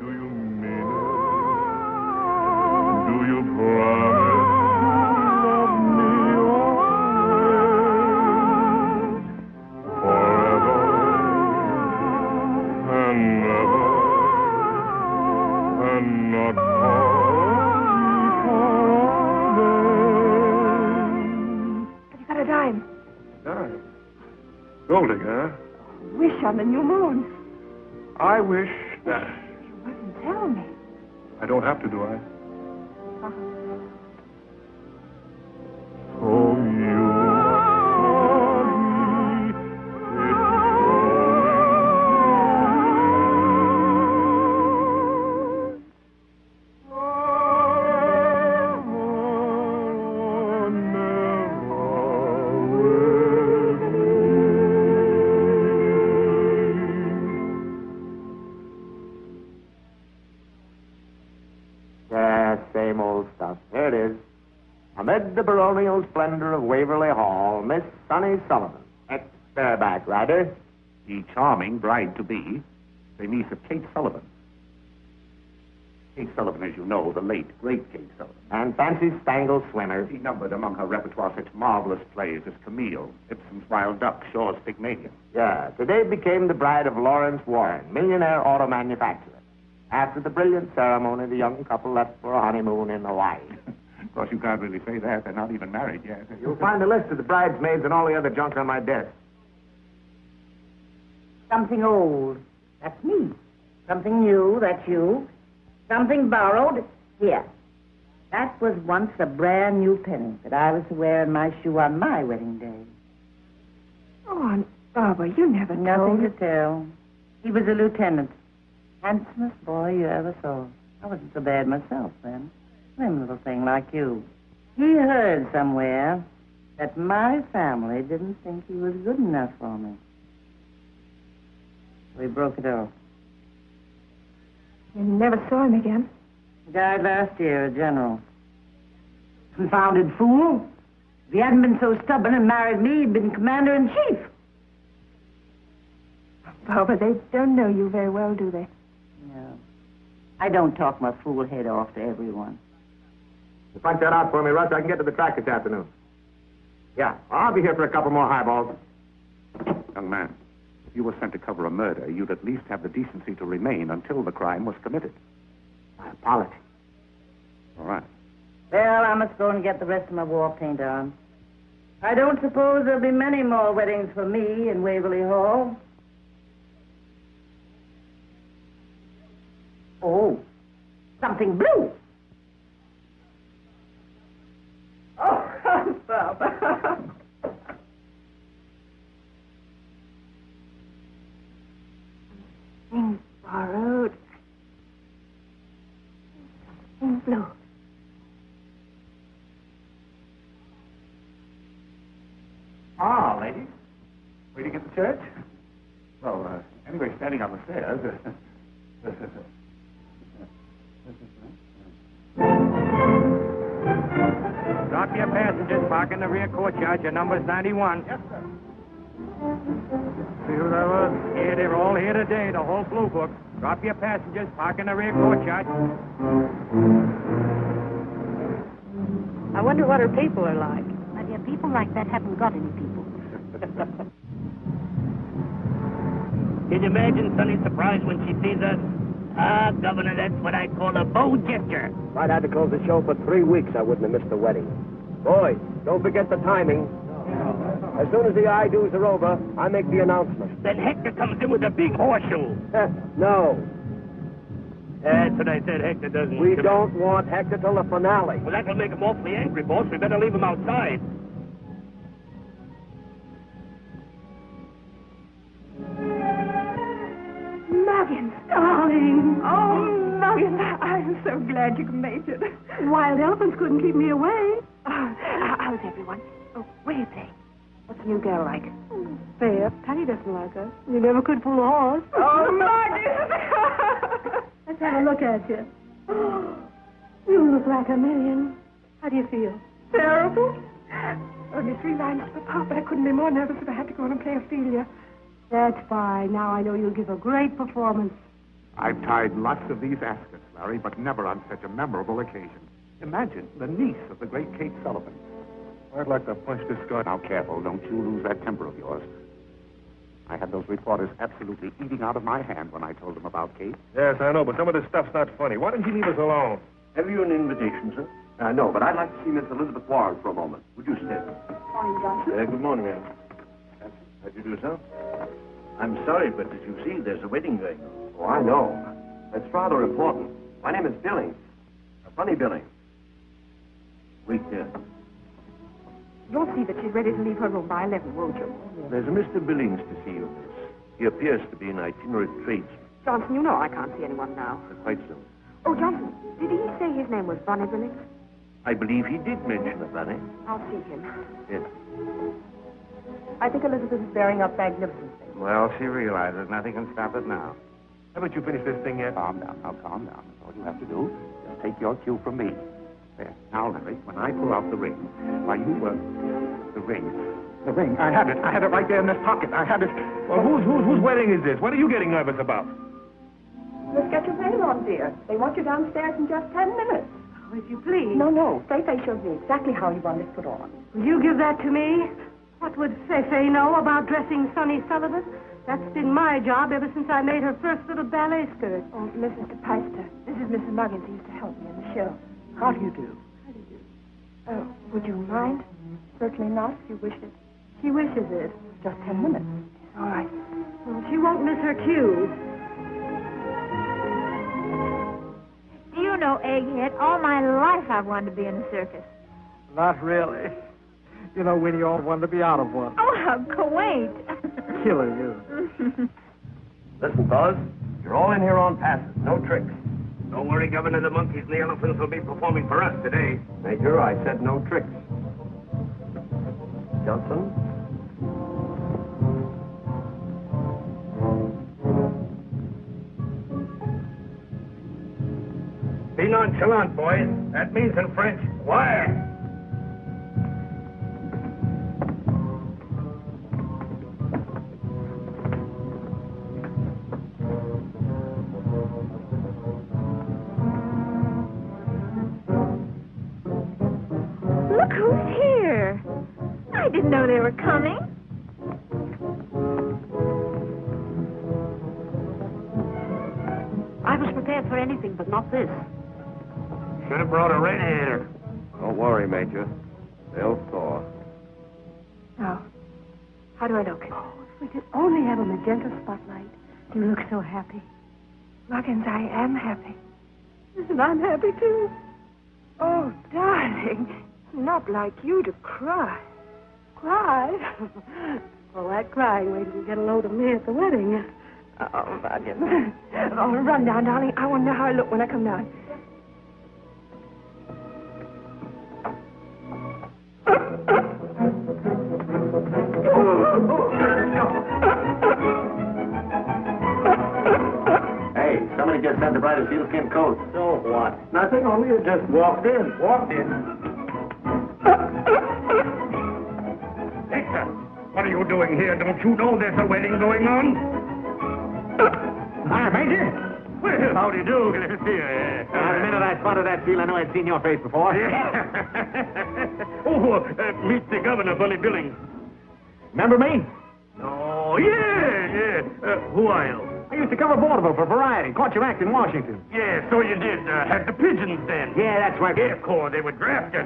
Do you mean it? Do you promise to love me always? Forever and ever, and not for a Have you got a dime? Darling. Golding, huh? Wish on the new moon. I wish that... You wouldn't tell me. I don't have to, do I? So you Yeah, same old stuff. Here it is. Amid the baronial splendor of Waverly Hall, Miss Sunny Sullivan, ex-bareback rider, The charming bride-to-be, the niece of Kate Sullivan. Kate Sullivan, as you know, the late, great Kate Sullivan. and fancy spangled swimmer. She numbered among her repertoire such marvelous plays as Camille, Ibsen's Wild Duck, Shaw's Pygmalion. Yeah, today became the bride of Lawrence Warren, millionaire auto manufacturer. After the brilliant ceremony, the young couple left for a honeymoon in Hawaii. Of course, you can't really say that. They're not even married yet. You'll find a list of the bridesmaids and all the other junk on my desk. Something old, that's me. Something new, that's you. Something borrowed, here. That was once a brand new penny that I was to wear in my shoe on my wedding day. Oh, Aunt Barbara, you never Nothing told to me. tell. He was a lieutenant. Handsomest boy you ever saw. I wasn't so bad myself then. Slim little thing like you. He heard somewhere that my family didn't think he was good enough for me. We broke it off. You never saw him again. He died last year, a general. Confounded fool. If he hadn't been so stubborn and married me, he'd been commander-in-chief. Barbara, they don't know you very well, do they? No. I don't talk my fool head off to everyone. You punch that out for me, Russ. I can get to the track this afternoon. Yeah, I'll be here for a couple more highballs. Young man, if you were sent to cover a murder, you'd at least have the decency to remain until the crime was committed. My apologies. All right. Well, I must go and get the rest of my war paint on. I don't suppose there'll be many more weddings for me in Waverly Hall. Oh, something blue. Oh, Barbara. Things borrowed. on, ladies. Waiting at the church? Well, anyway, standing on the stairs. Drop your passengers. Park in the rear courtyard. Your number's 91. Yes, sir. See who that was? Yeah, they're all here today, the whole Blue Book. Drop your passengers. Park in the rear courtyard. I wonder what her people are like. My dear, people like that haven't got any people. Can you imagine Sonny's surprise when she sees us? Ah, Governor, that's what I call a bow gesture. If I'd had to close the show for 3 weeks, I wouldn't have missed the wedding. Boys, don't forget the timing. As soon as the I-do's are over, I make the announcement. Then Hector comes in with a big horseshoe. No. That's what I said. Hector doesn't... We don't want Hector till the finale. Well, that will make him awfully angry, boss. We better leave him outside. Muggins, darling. Oh, Muggins, I'm so glad you made it. Wild elephants couldn't keep me away. How's everyone? Oh, what do you think? What's the new girl like? Fair. Patty doesn't like her. You never could pull a horse. Oh, Muggins! Let's have a look at you. You look like a million. How do you feel? Terrible. Only 3 lines to the part, but I couldn't be more nervous if I had to go on and play Ophelia. That's fine. Now I know you'll give a great performance. I've tied lots of these askets, Larry, but never on such a memorable occasion. Imagine the niece of the great Kate Sullivan. I'd like to punch this guy. Now, careful, don't you lose that temper of yours. I had those reporters absolutely eating out of my hand when I told them about Kate. Yes, I know, but some of this stuff's not funny. Why don't you leave us alone? Have you an invitation, sir? No, but I'd like to see Miss Elizabeth Warren for a moment. Would you step? Morning, Johnson. Good morning, ma'am. How'd you do, sir? I'm sorry, but did you see there's a wedding going on? Oh, I know. That's rather important. My name is Billings. A funny Billings. Wait there. You'll see that she's ready to leave her room by 11, won't you? There's a Mr. Billings to see you, miss. He appears to be an itinerant tradesman. Johnson, you know I can't see anyone now. Quite so. Oh, Johnson, did he say his name was Bonnie Billings? I believe he did mention a bunny. I'll see him. Yes. I think Elizabeth is bearing up magnificently. Well, she realizes nothing can stop it now. Haven't you finished this thing yet? Calm down, now calm down. That's all you have to do. Just take your cue from me. There. Now, Larry, when I pull out the ring, why, you, the ring. The ring. I had it right there in this pocket. I had it. Well, whose wedding is this? What are you getting nervous about? Let's get your veil on, dear. They want you downstairs in just 10 minutes. Oh, if you please. No. Feifei showed me exactly how you want it put on. Will you give that to me? What would Feifei know about dressing Sonny Sullivan? That's been my job ever since I made her first little ballet skirt. Oh, Mrs. DePeister, this is Mrs. Muggins. He used to help me in the show. How do you do? Would you mind? Certainly not, if you wish it. She wishes it. Just 10 minutes. All right. Well, she won't miss her cue. Do you know, Egghead, all my life I've wanted to be in a circus. Not really. You know, Winnie, you all wanted to be out of one. Oh, how quaint. Killing you. Listen, fellas. You're all in here on passes. No tricks. Don't worry, Governor. The monkeys and the elephants will be performing for us today. Major, I said no tricks. Johnson? Be nonchalant, boys. That means in French, quiet. Look who's here. I didn't know they were coming. I was prepared for anything, but not this. Should have brought a radiator. Don't worry, Major. They'll thaw. Now, how do I look? Oh, if we could only have a magenta spotlight. You look so happy. Muggins, I am happy. And I'm happy, too. Oh, darling. Not like you to cry. Cry? Well, that crying, wait till you get a load of me at the wedding. Oh, Muggins. Oh, run down, darling. I want to know how I look when I come down. buy the sealskin coat. So what? Nothing, only you just walked in. Victor, what are you doing here? Don't you know there's a wedding going on? Hi, Major. Well, how do you do? Glad to see you. The minute I spotted that seal, I knew I'd seen your face before. Meet the governor, Bully Billings. Remember me? Oh, yeah. Who are you? I used to cover vaudeville for Variety. Caught your act in Washington. Yeah, so you did. Had the pigeons then. Yeah, that's right. Yeah, of course, they were drafted.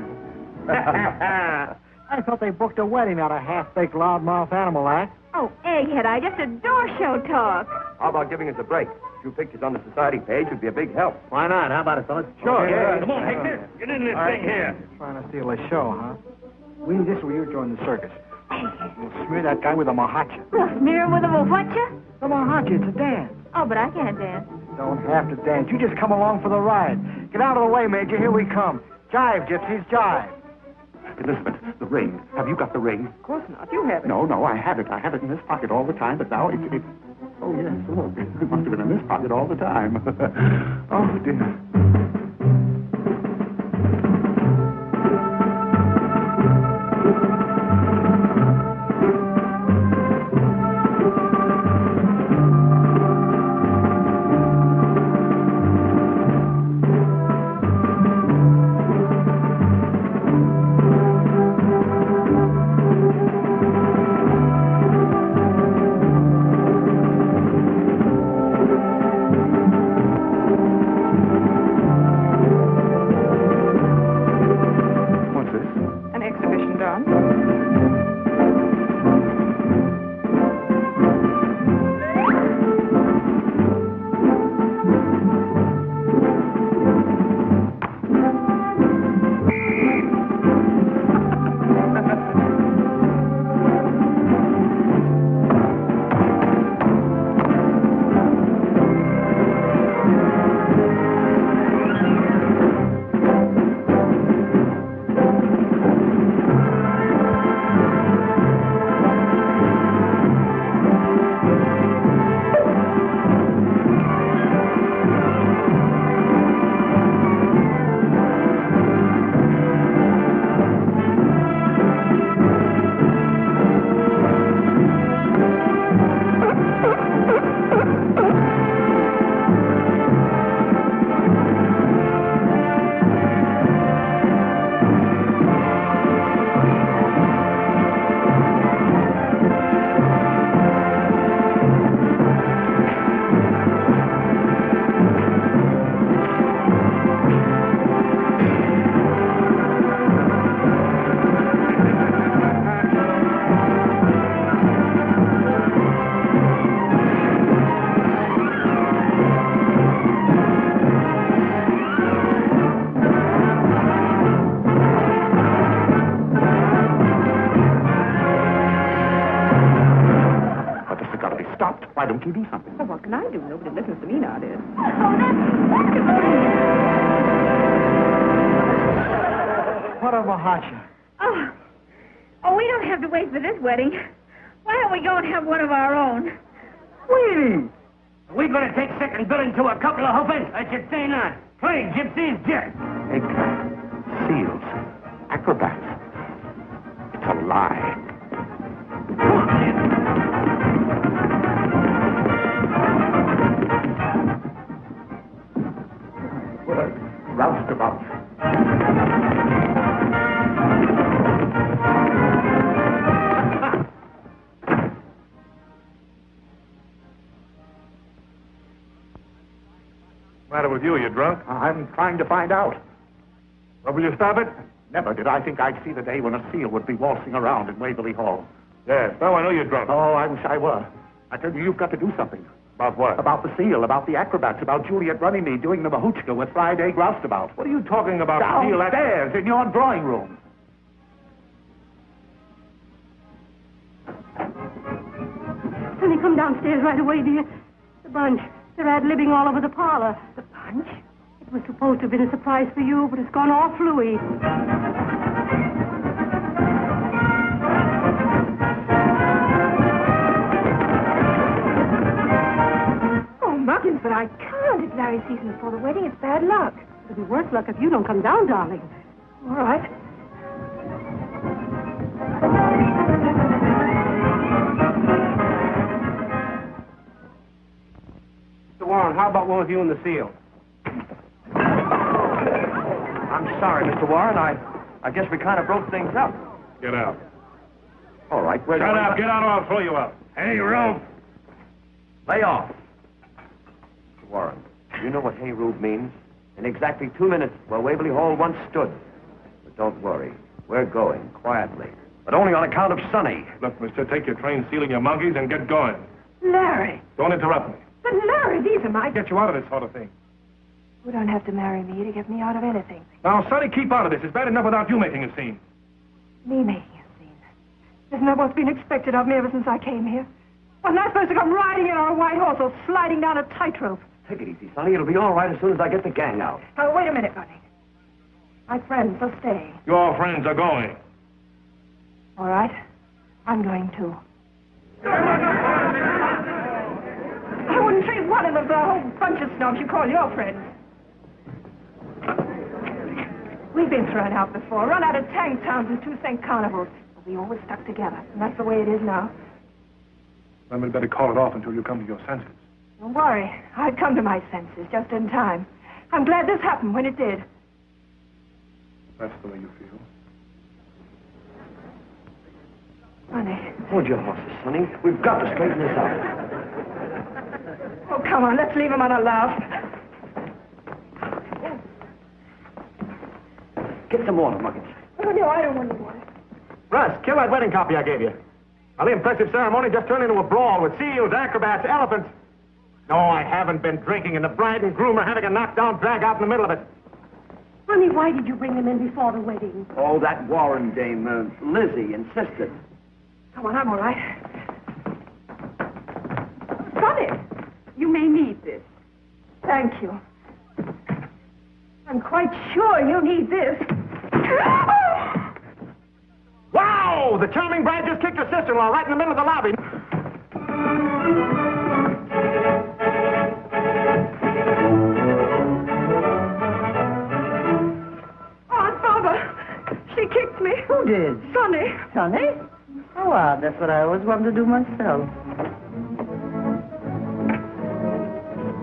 I thought they booked a wedding out of half-baked loudmouth animal act. Oh, Egghead, I just adore show talk. How about giving us a break? A few pictures on the society page would be a big help. Why not? How about it, fellas? Sure, Okay. yeah. Come on, Hector. Get in this thing here. Trying to steal a show, huh? We this where you join the circus. We'll smear that guy with a mahacha. Well, smear him with a whatcha? The mahacha, it's a dance. Oh, but I can't dance. Don't have to dance. You just come along for the ride. Get out of the way, Major. Here we come. Jive, gypsies, jive. Elizabeth, the ring. Have you got the ring? Of course not. You have it. No, I have it. I have it in this pocket all the time, but now it's... Oh, yes, look. It must have been in this pocket all the time. Oh, dear. Why don't you do something? Well, what can I do? Nobody listens to me nowadays. What a mahacha. Oh, we don't have to wait for this wedding. Why don't we go and have one of our own? Sweetie! We're going to take second billing to a couple of hoopers. I should say not. Playing gypsies, jet. Egghead, seals, acrobats. It's a lie. Roustabout. Matter with you? You drunk? I'm trying to find out. Well, will you stop it? Never did I think I'd see the day when a seal would be waltzing around in Waverly Hall. Yes. No, I know you're drunk. Oh, I wish I were. I tell you, you've got to do something. About what? About the seal, about the acrobats, about Juliet Runnymede doing the mahuchka with Friday Roustabout. What are you talking about? Downstairs in your drawing room. Sonny, come downstairs right away, dear. The bunch. They're ad-libbing all over the parlor. The bunch? It was supposed to have been a surprise for you, but it's gone all fluey. Oh, Muggins, but I can't. It's that marry season before the wedding. It's bad luck. It'll be worse luck if you don't come down, darling. All right. Mr. Warren, how about one with you and the seal? I'm sorry, Mr. Warren. I guess we kind of broke things up. Get out. All right, we're Shut up. Get out or I'll throw you out. Hey, Rube. Lay off. Mr. Warren, you know what hey, Rube means? In exactly 2 minutes, where Waverly Hall once stood. But don't worry. We're going quietly. But only on account of Sonny. Look, mister, take your train sealing your monkeys and get going. Larry. Don't interrupt me. But Larry, these are my... Get you out of this sort of thing. You don't have to marry me to get me out of anything. Now, Sonny, keep out of this. It's bad enough without you making a scene. Me making a scene? Isn't that what's been expected of me ever since I came here? Wasn't I supposed to come riding in on a white horse or sliding down a tightrope? Take it easy, Sonny. It'll be all right as soon as I get the gang out. Oh, wait a minute, Bunny. My friends are staying. Your friends are going. All right. I'm going too. I wouldn't treat one of them for a whole bunch of snobs you call your friends. We've been thrown out before, run out of tank towns and 2 cent carnivals. But we always stuck together, and that's the way it is now. Then we'd better call it off until you come to your senses. Don't worry. I've come to my senses just in time. I'm glad this happened when it did. That's the way you feel. Honey. Hold your horses, Sonny. We've got to straighten this out. Oh, come on. Let's leave him on a laugh. Get some water, Muggins. Oh, no, I don't want any water. Russ, kill that wedding copy I gave you. Well, the impressive ceremony just turned into a brawl with seals, acrobats, elephants. No, I haven't been drinking, and the bride and groom are having a knockdown drag out in the middle of it. Honey, why did you bring them in before the wedding? Oh, that Warren dame, Lizzie, insisted. Come on, I'm all right. Sonny, you may need this. Thank you. I'm quite sure you need this. Wow! The charming bride just kicked her sister-in-law right in the middle of the lobby. Aunt Barbara, she kicked me. Who did? Sonny. Sonny? Oh, odd. That's what I always wanted to do myself.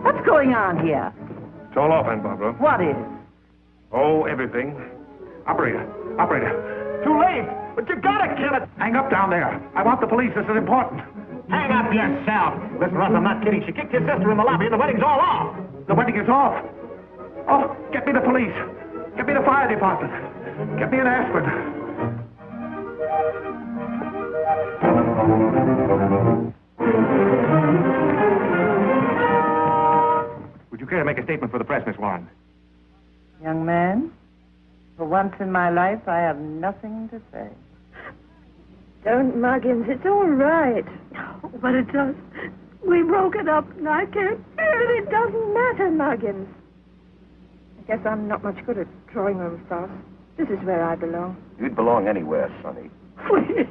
What's going on here? It's all off, Aunt Barbara. What is? Oh, everything. Operator. Too late! But you gotta kill it! Hang up down there. I want the police. This is important. Hang up yourself! Listen, Russ, I'm not kidding. She kicked your sister in the lobby and the wedding's all off! The wedding is off. Oh, get me the police. Get me the fire department. Get me an aspirin. Would you care to make a statement for the press, Miss Warren? Young man, for once in my life, I have nothing to say. Don't, Muggins. It's all right. Oh, but it does. We broke it up, and I can't bear it. It doesn't matter, Muggins. I guess I'm not much good at drawing room stuff. This is where I belong. You'd belong anywhere, Sonny. Please.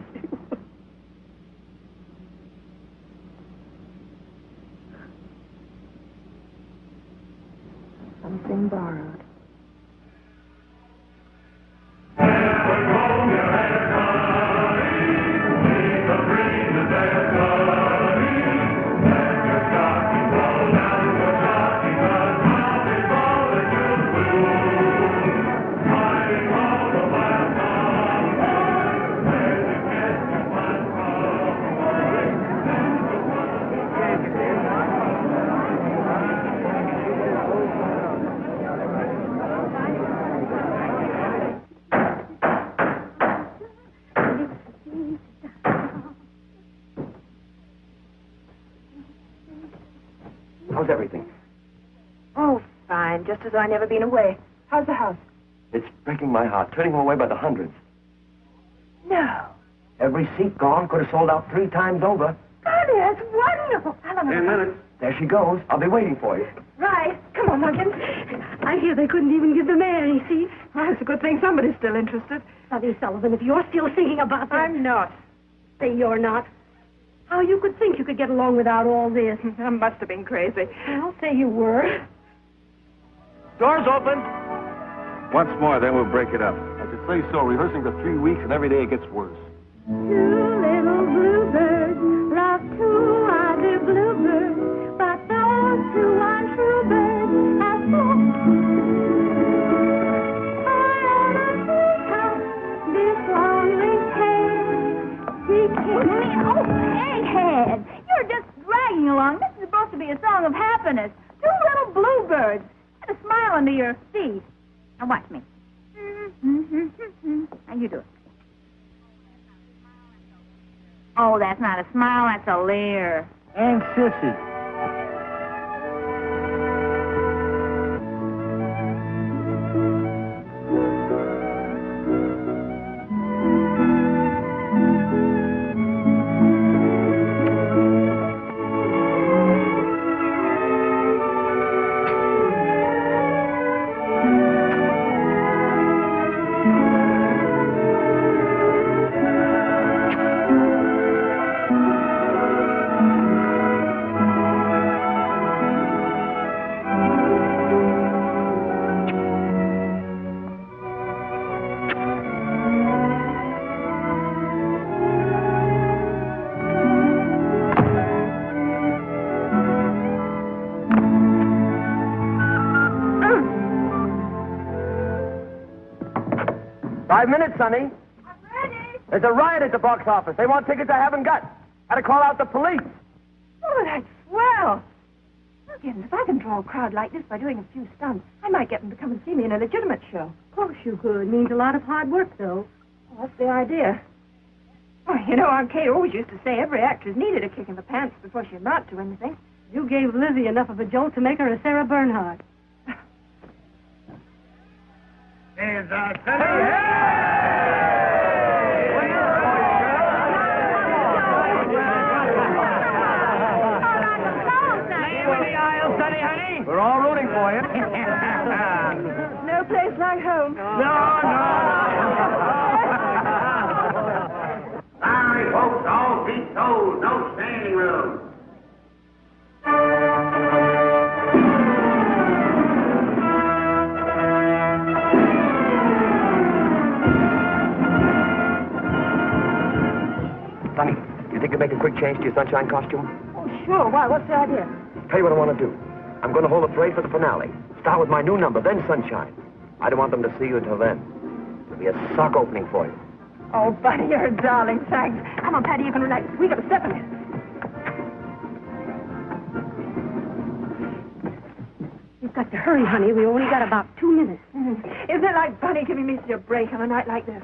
Something borrowed. How's everything? Oh, fine. Just as though I'd never been away. How's the house? It's breaking my heart, turning them away by the hundreds. No. Every seat gone, could have sold out 3 times over. Daddy, that's wonderful. 10 minutes. There she goes. I'll be waiting for you. Right. Come on, Muggins. I hear they couldn't even give the mayor any seats. Well, it's a good thing somebody's still interested. Sonny Sullivan, if you're still thinking about this... I'm not. Say you're not. How you could think you could get along without all this? I must have been crazy. I'll say you were. Doors open. Once more, then we'll break it up. I should say so. Rehearsing for 3 weeks, and every day it gets worse. Two little bluebirds love two other bluebirds, but those two untrue birds have flown. On a treetop, this long-winged Oh, Egghead! You're just dragging along. This is supposed to be a song of happiness. Two little bluebirds. And a smile under your feet. Now watch me. How you do it? Oh, that's not a smile, that's a leer. And sissy. Sonny. I'm ready. There's a riot at the box office. They want tickets I haven't got. Had to call out the police. Oh, that's swell. Muggins, if I can draw a crowd like this by doing a few stunts, I might get them to come and see me in a legitimate show. Of course you could. Means a lot of hard work, though. Well, that's the idea. Oh, you know, Aunt Kate always used to say every actress needed a kick in the pants before she amount to anything. You gave Lizzie enough of a jolt to make her a Sarah Bernhardt. There's a We're all rooting for you. No place like home. No. Sorry, folks, all seats sold. No standing room. Sonny, you think you'd make a quick change to your sunshine costume? Oh, sure. Why? What's the idea? Tell you what I want to do. I'm going to hold a parade for the finale. Start with my new number, then Sunshine. I don't want them to see you until then. It'll be a sock opening for you. Oh, Buddy, you're a darling. Thanks. Come on, Patty, you can relax. We got to step in it. You've got to hurry, honey. We only got about 2 minutes. Isn't it like Bunny giving me a break on a night like this?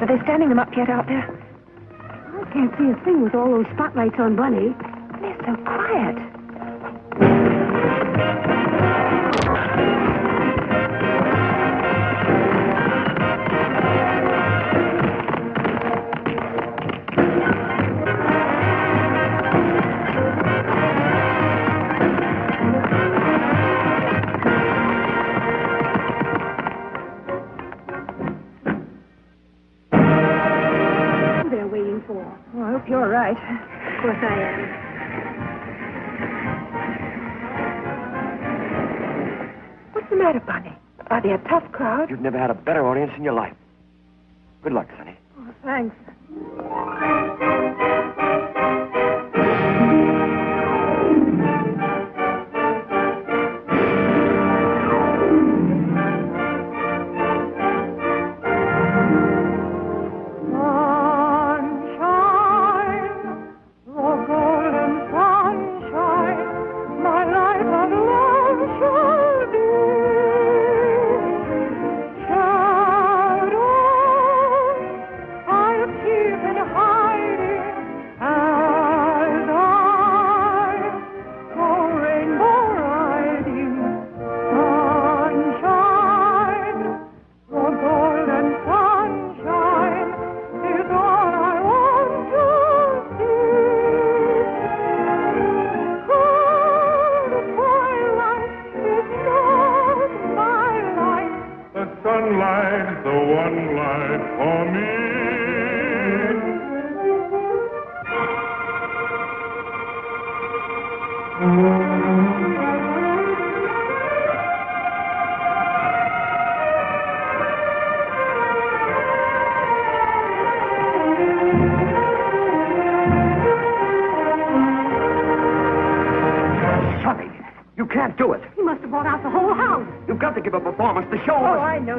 Are they standing them up yet out there? Can't see a thing with all those spotlights on Bunny. They're so quiet. Oh, I hope you're right. Of course I am. What's the matter, Bunny? Are they a tough crowd? You've never had a better audience in your life. Good luck, Sonny. Oh, thanks.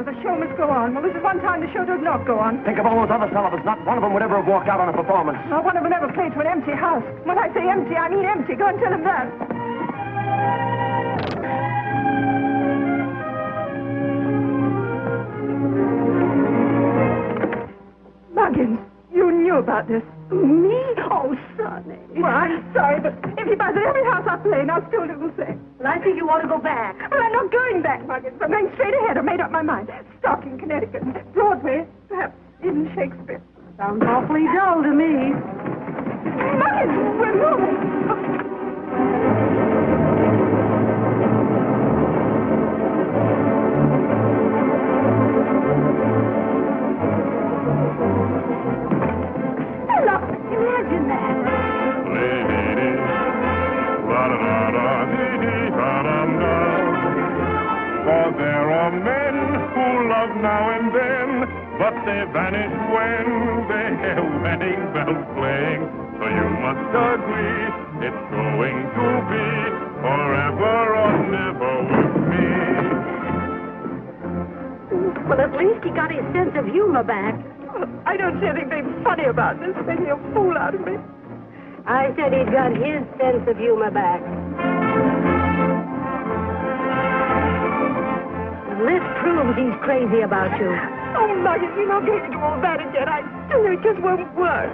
The show must go on. Well, this is one time the show does not go on. Think of all those other fellows. Not one of them would ever have walked out on a performance. Not one of them ever played to an empty house. When I say empty, I mean empty. Go and tell him that. Muggins, you knew about this. Me? Oh, Sonny. Well, I'm sorry, but if he buys at every house I play, I'll still do the same. Well, I think you ought to go back. Well, I'm not going back, Muggins. I'm going straight ahead. I've made up my mind. Stock in Connecticut, Broadway, perhaps even Shakespeare. Sounds awfully dull to me. Muggins, we're moving. Imagine that. For there are men who love now and then, but they vanish when they hear wedding bells playing. So you must agree, it's going to be forever or never with me. Well, at least he got his sense of humor back. I don't see anything funny about this, making a fool out of me. I said he'd got his sense of humor back. This proves he's crazy about you. Oh, Muggins, you're not going to do all that again. I tell you, it just won't work.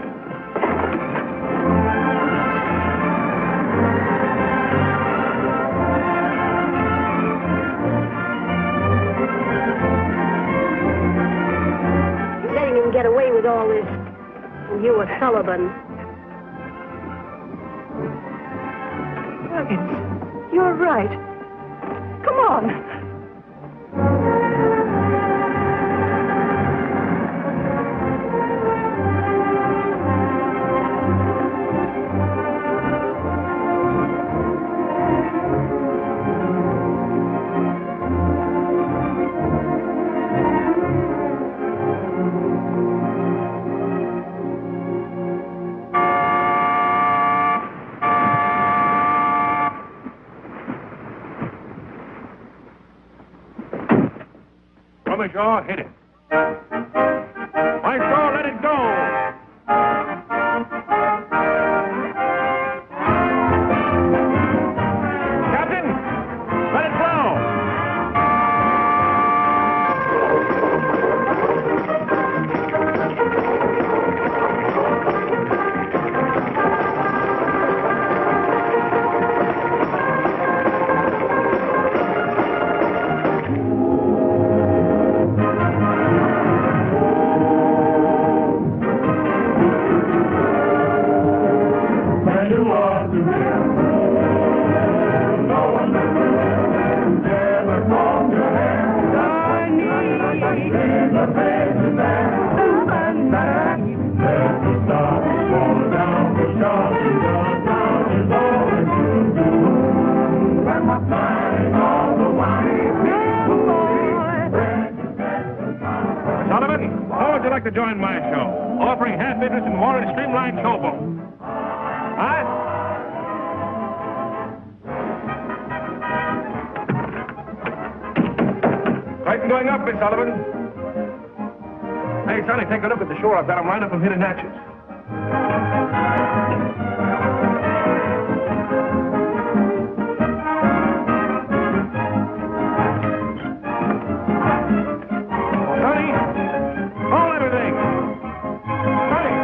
Letting him get away with all this, and you were Sullivan. Muggins, you're right. Come on. Maestro, hit it. Maestro, let it go. Captain, let it blow. smiling all the while. Sullivan, how would you like to join my show? Offering half interest in Warren's Streamline Showboat. Huh? Titan going up, Miss Sullivan. Hey, Sonny, take a look at the shore. I've got them lined up from hidden hatches. Sonny, hold everything. Sonny.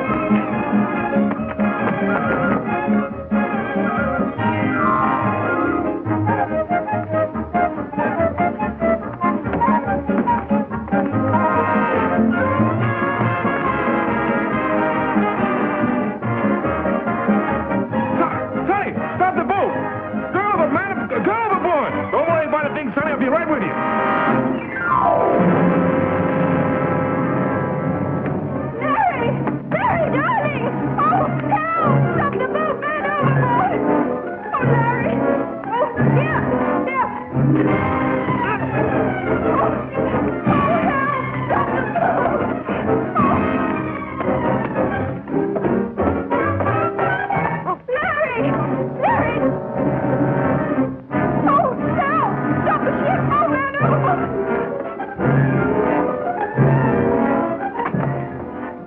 Sonny, I'll be right with you. Larry! Larry, darling! Oh, help! Stop the boat! Man overboard! Oh, Larry! Oh, here! Here! Oh, help! Stop the boat! Oh, Larry! Larry! Oh, help! Stop the ship! Oh, man overboard!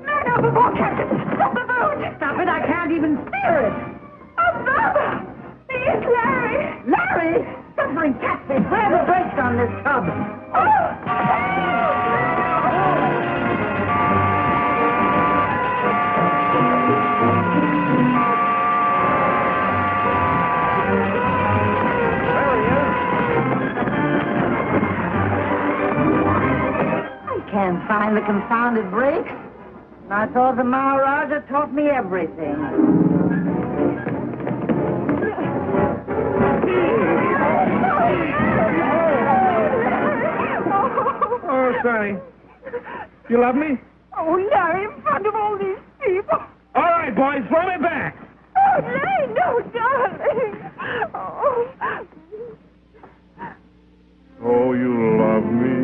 Man overboard, Captain! Stop the boat! Stop it, I can't even steer it. Oh, Baba! It's Larry! Larry! Suffering catfish, where are the brakes on this tub? I can't find the confounded brakes. And I thought the Maharaja taught me everything. Oh, Sonny. You love me? Oh, Larry, in front of all these people. All right, boys, throw me back. Oh, Larry, no, darling. Oh. Oh, you love me,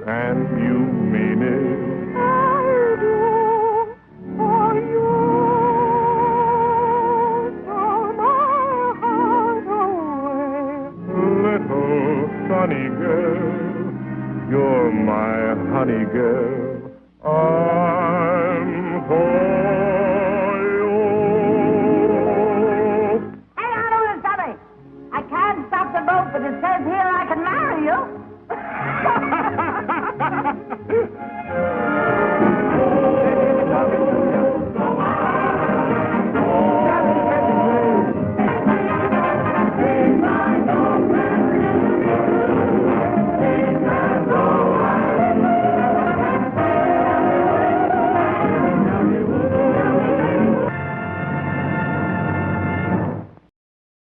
and you mean it. I do, for you stole my heart away. Little sunny girl, you're my honey girl.